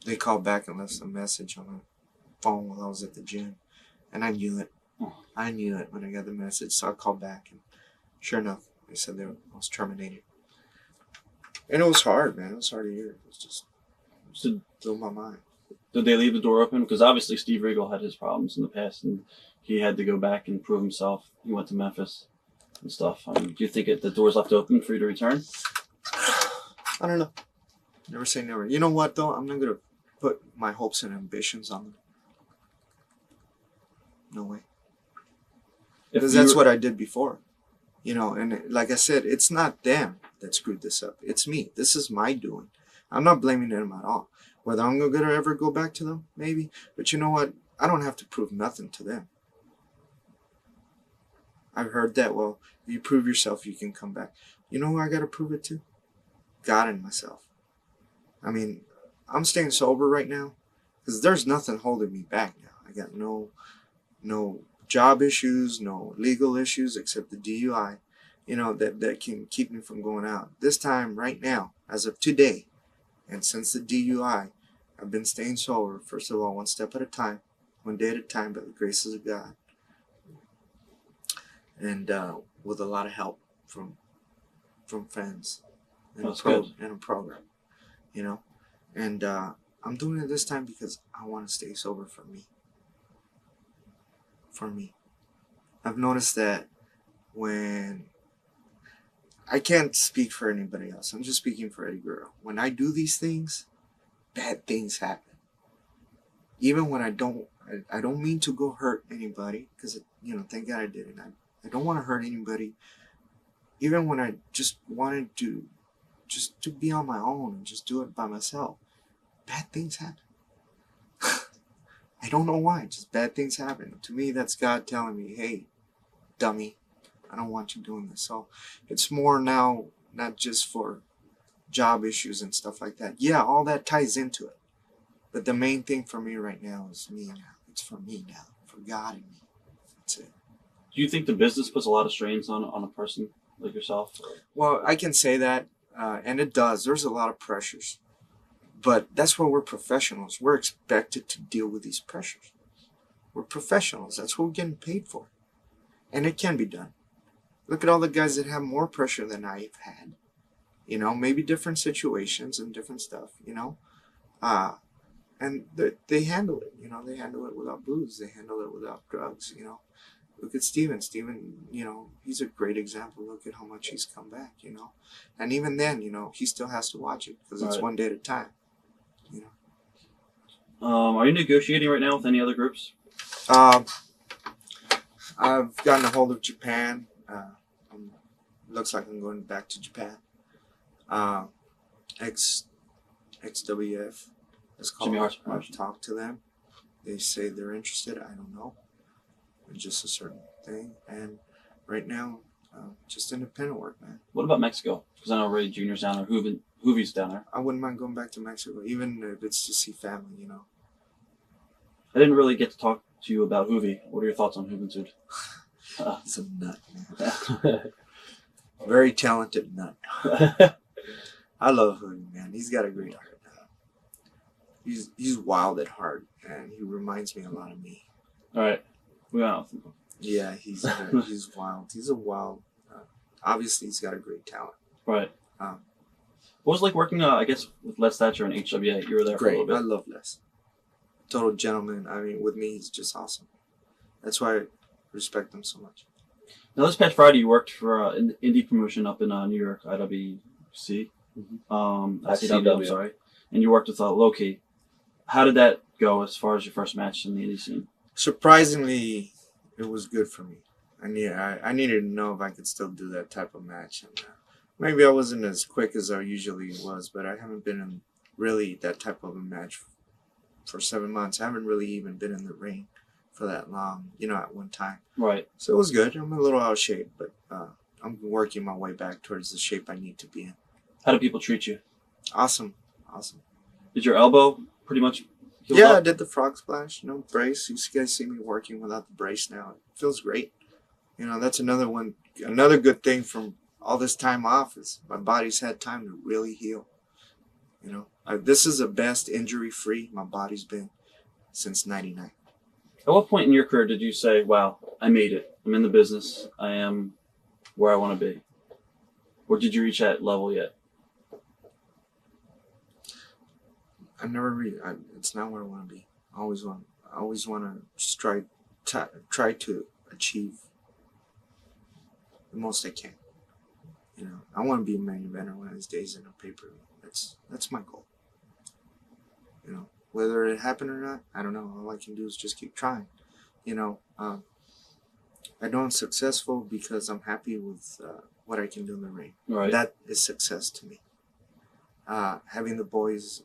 they called back and left a message on the phone while I was at the gym. And I knew it. I knew it when I got the message. So I called back, and sure enough, they said I was terminated. And it was hard, man. It was hard to hear. It was just blew my mind. Did they leave the door open? Because obviously Steve Regal had his problems in the past, and he had to go back and prove himself. He went to Memphis and stuff. I mean, do you think the door's left open for you to return? I don't know. Never say never. You know what, though? I'm not going to put my hopes and ambitions on them. No way. Because that's what I did before. You know, and like I said, it's not them that screwed this up. It's me. This is my doing. I'm not blaming them at all. Whether I'm going to ever go back to them, maybe. But you know what? I don't have to prove nothing to them. I've heard that, well, if you prove yourself, you can come back. You know who I got to prove it to? God and myself. I mean, I'm staying sober right now because there's nothing holding me back now. I got no job issues, no legal issues except the DUI, you know, that can keep me from going out. This time, right now, as of today, and since the DUI, I've been staying sober, first of all, one step at a time, one day at a time, by the graces of God. And with a lot of help from friends and a program, you know. And I'm doing it this time because I want to stay sober for me. For me. I've noticed that when I can't speak for anybody else. I'm just speaking for Eddie Guerrero. When I do these things, bad things happen. Even when I don't mean to go hurt anybody, because, you know, thank God I didn't. I don't want to hurt anybody. Even when I just wanted to be on my own and just do it by myself, bad things happen. I don't know why, just bad things happen. To me, that's God telling me, hey, dummy, I don't want you doing this. So it's more now, not just for job issues and stuff like that. Yeah, all that ties into it. But the main thing for me right now is me now. It's for me now, for God and me. That's it. Do you think the business puts a lot of strains on a person like yourself? Well, I can say that, and it does. There's a lot of pressures. But that's why we're professionals. We're expected to deal with these pressures. We're professionals. That's what we're getting paid for. And it can be done. Look at all the guys that have more pressure than I've had. You know, maybe different situations and different stuff, you know. And they handle it, you know. They handle it without booze. They handle it without drugs, you know. Look at Steven. Steven, you know, he's a great example. Look at how much he's come back, you know. And even then, you know, he still has to watch it because it's one day at a time, you know. Are you negotiating right now with any other groups? I've gotten a hold of Japan. Looks like I'm going back to Japan. XWF. It's called. Jimmy Hart's I've promotion. talked to them. They say they're interested. I don't know. It's just a certain thing. And right now, just independent work, man. What about Mexico? Because I know Ray Jr.'s down there, Hoovie's down there. I wouldn't mind going back to Mexico, even if it's to see family, you know. I didn't really get to talk to you about Hoovie. What are your thoughts on Juventud? He's a nut, man. Very talented nut. I love him, man. He's got a great heart. He's wild at heart, and he reminds me a lot of me. All right. We got Yeah, he's wild. He's a wild. Obviously, he's got a great talent. Right. What was it like working, I guess, with Les Thatcher and HWA? You were there for a Great. little bit. I love Les. Total gentleman. I mean, with me, he's just awesome. That's why I respect him so much. Now, this past Friday, you worked for an indie promotion up in New York, IWC. ICW, I'm sorry. And you worked with Loki. How did that go as far as your first match in the indie scene? Surprisingly, it was good for me. I needed to know if I could still do that type of match. And maybe I wasn't as quick as I usually was, but I haven't been in really that type of a match for 7 months. I haven't really even been in the ring for that long, you know, at one time. Right. So it was good. I'm a little out of shape, but I'm working my way back towards the shape I need to be in. How do people treat you? Awesome. Is your elbow pretty much healed Yeah, I up? did the frog splash, you know, brace. You guys see me working without the brace now. It feels great. You know, that's another one. Another good thing from all this time off is my body's had time to really heal. You know, this is the best injury-free my body's been since '99. At what point in your career did you say, wow, I made it. I'm in the business. I am where I want to be? Or did you reach that level yet? I never it's not where I want to be. I always want to try to achieve the most I can. You know, I want to be a main eventer one of these days in a pay-per-view. That's my goal. You know, whether it happened or not, I don't know. All I can do is just keep trying. You know, I know I'm successful because I'm happy with what I can do in the ring. Right. That is success to me. Having the boys,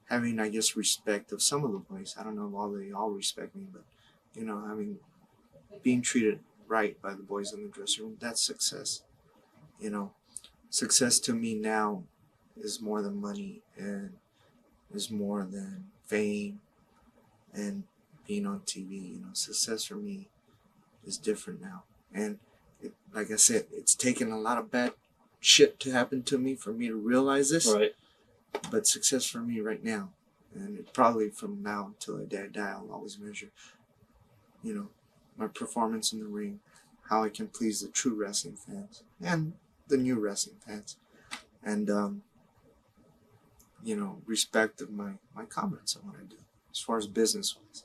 having, I guess, respect of some of the boys. I don't know if they all respect me, but, you know, being treated right by the boys in the dressing room, that's success. You know, success to me now is more than money and is more than fame and being on TV. You know, success for me is different now. And like I said, it's taken a lot of bad shit to happen to me for me to realize this. Right. But success for me right now, and it probably from now until the day I die, I'll always measure, you know, my performance in the ring, how I can please the true wrestling fans and the new wrestling fans, and you know, respect of my comments on what I do as far as business wise.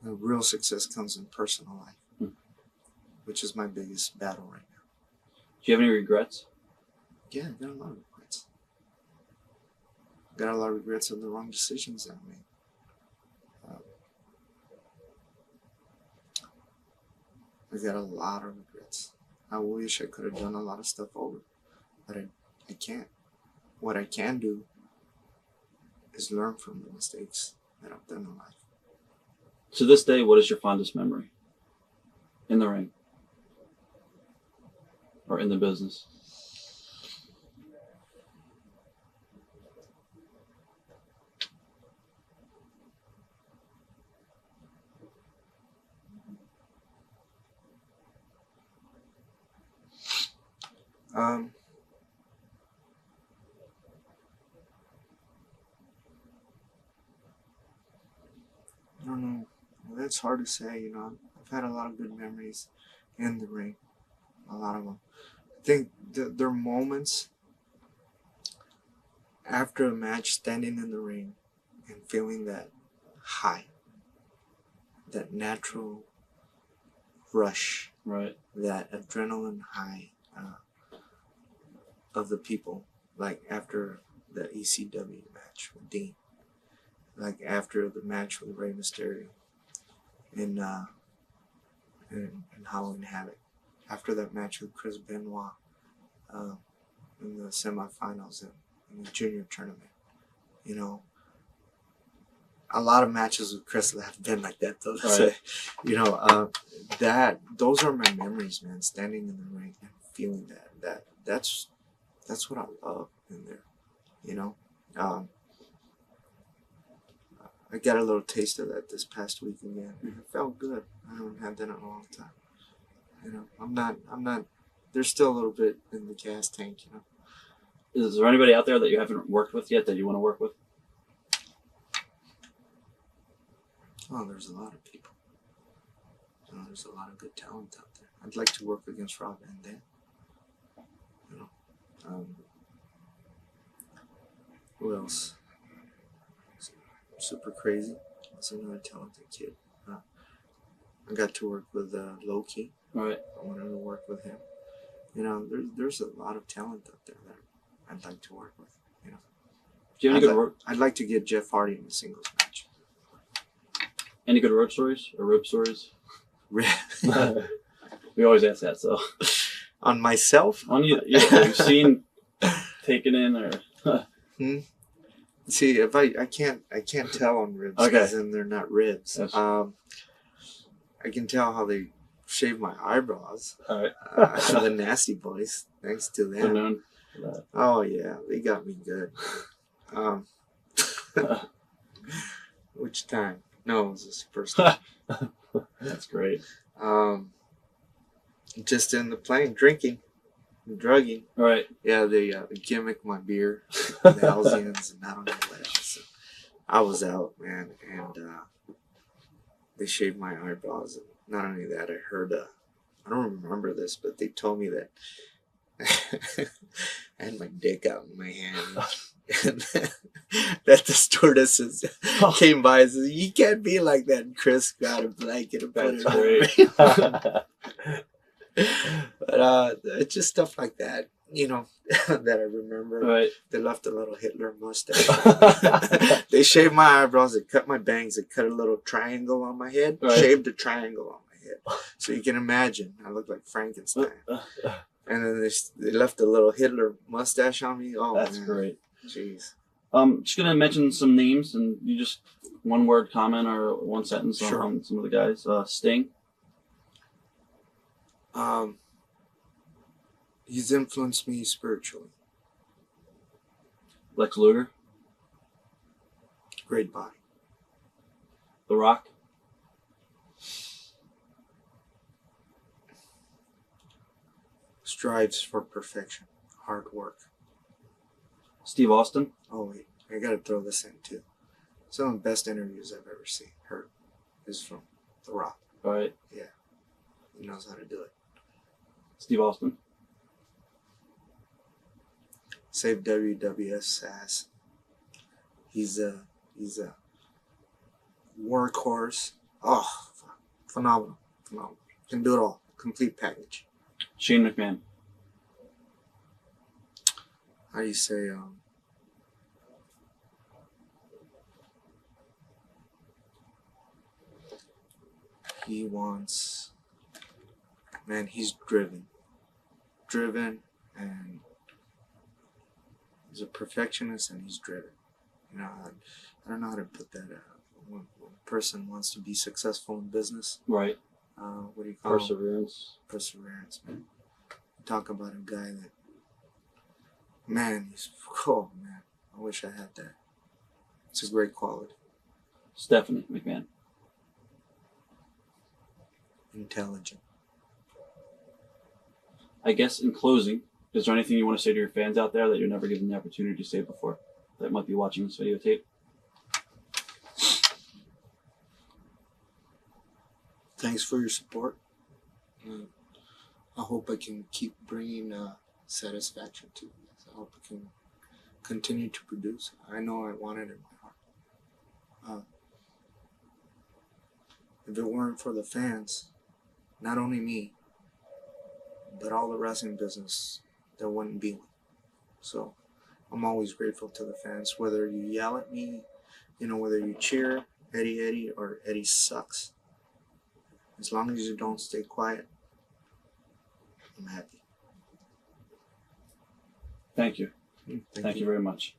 The real success comes in personal life, which is my biggest battle right now. Do you have any regrets? Yeah, I got a lot of regrets. Got a lot of regrets of the wrong decisions that I made. I got a lot of regrets. I wish I could have done a lot of stuff over, but I can't. What I can do is learn from the mistakes that I've done in life. To this day, what is your fondest memory? In the ring? Or in the business? I don't know. Well, that's hard to say, you know. I've had a lot of good memories in the ring. A lot of them. I think there are moments after a match, standing in the ring and feeling that high, that natural rush, Right. that adrenaline high of the people, like after the ECW match with Dean, like after the match with Rey Mysterio in Halloween Havoc, after that match with Chris Benoit in the semifinals in the junior tournament. You know, a lot of matches with Chris have been like that, though. Right. You know, those are my memories, man. Standing in the ring and feeling that's what I love in there. You know, I got a little taste of that this past week again. It felt good. I haven't had that in a long time. You know, I'm not. There's still a little bit in the gas tank. You know. Is there anybody out there that you haven't worked with yet that you want to work with? Oh, there's a lot of people. There's a lot of good talent out there. I'd like to work against Rob Van Dam. You know, who else? Super Crazy. That's another talented kid. I got to work with Loki. Right. I wanted to work with him. You know, there's a lot of talent out there that I'd like to work with. You know, Do you have any good work? I'd like to get Jeff Hardy in a singles match. Any good road stories or rope stories? We We always ask that. So on myself? on you, yeah, have you seen taken in or? See, if I can't tell on ribs, Okay. because then they're not ribs. Yes. I can tell how they shave my eyebrows. All right. The Nasty Boys, thanks to They're them. known for that. Oh yeah, they got me good. Which time? No, it was this first time. That's great. Just in the plane, drinking, drugging. All right. Yeah, they gimmicked my beer, the Halcyons, and I don't know what else. So I was out, man, and they shaved my eyebrows. And not only that, I heard, I don't remember this, but they told me that I had my dick out in my hand. And that the stewardesses came by and said, "You can't be like that." And Chris got a blanket and put That's it over great. me. But it's just stuff like that, you know, that I remember. Right. They left a little Hitler mustache. They shaved my eyebrows. They cut my bangs. They cut a little triangle on my head. Right. Shaved a triangle on my head. So you can imagine, I look like Frankenstein. And then they left a little Hitler mustache on me. Oh, That's man. great. Jeez. Just gonna mention some names, and you just one word comment or one sentence Sure. on some of the guys. Sting. He's influenced me spiritually. Lex Luger. Great body. The Rock. Strives for perfection. Hard work. Steve Austin. Oh wait, I gotta throw this in too. Some of the best interviews I've ever heard is from The Rock. All right. He knows how to do it. Steve Austin. Save WWF ass. He's a workhorse. Oh, phenomenal. Can do it all. Complete package. Shane McMahon. How do you say? He wants. Man, he's driven, and he's a perfectionist, and he's driven. You know, I don't know how to put that. When a person wants to be successful in business, Right. what do you call it? Perseverance. Perseverance, man. Talk about a guy that, man, he's cool, man. I wish I had that. It's a great quality. Stephanie McMahon. Intelligent. I guess in closing, is there anything you want to say to your fans out there that you're never given the opportunity to say before that might be watching this videotape? Thanks for your support. I hope I can keep bringing satisfaction to you. I hope I can continue to produce. I know I want it in my heart. If it weren't for the fans, not only me, but all the wrestling business, there wouldn't be one. So I'm always grateful to the fans, whether you yell at me, you know, whether you cheer Eddie or Eddie sucks. As long as you don't stay quiet, I'm happy. Thank you. Thank you very much.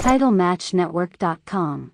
TitleMatchNetwork.com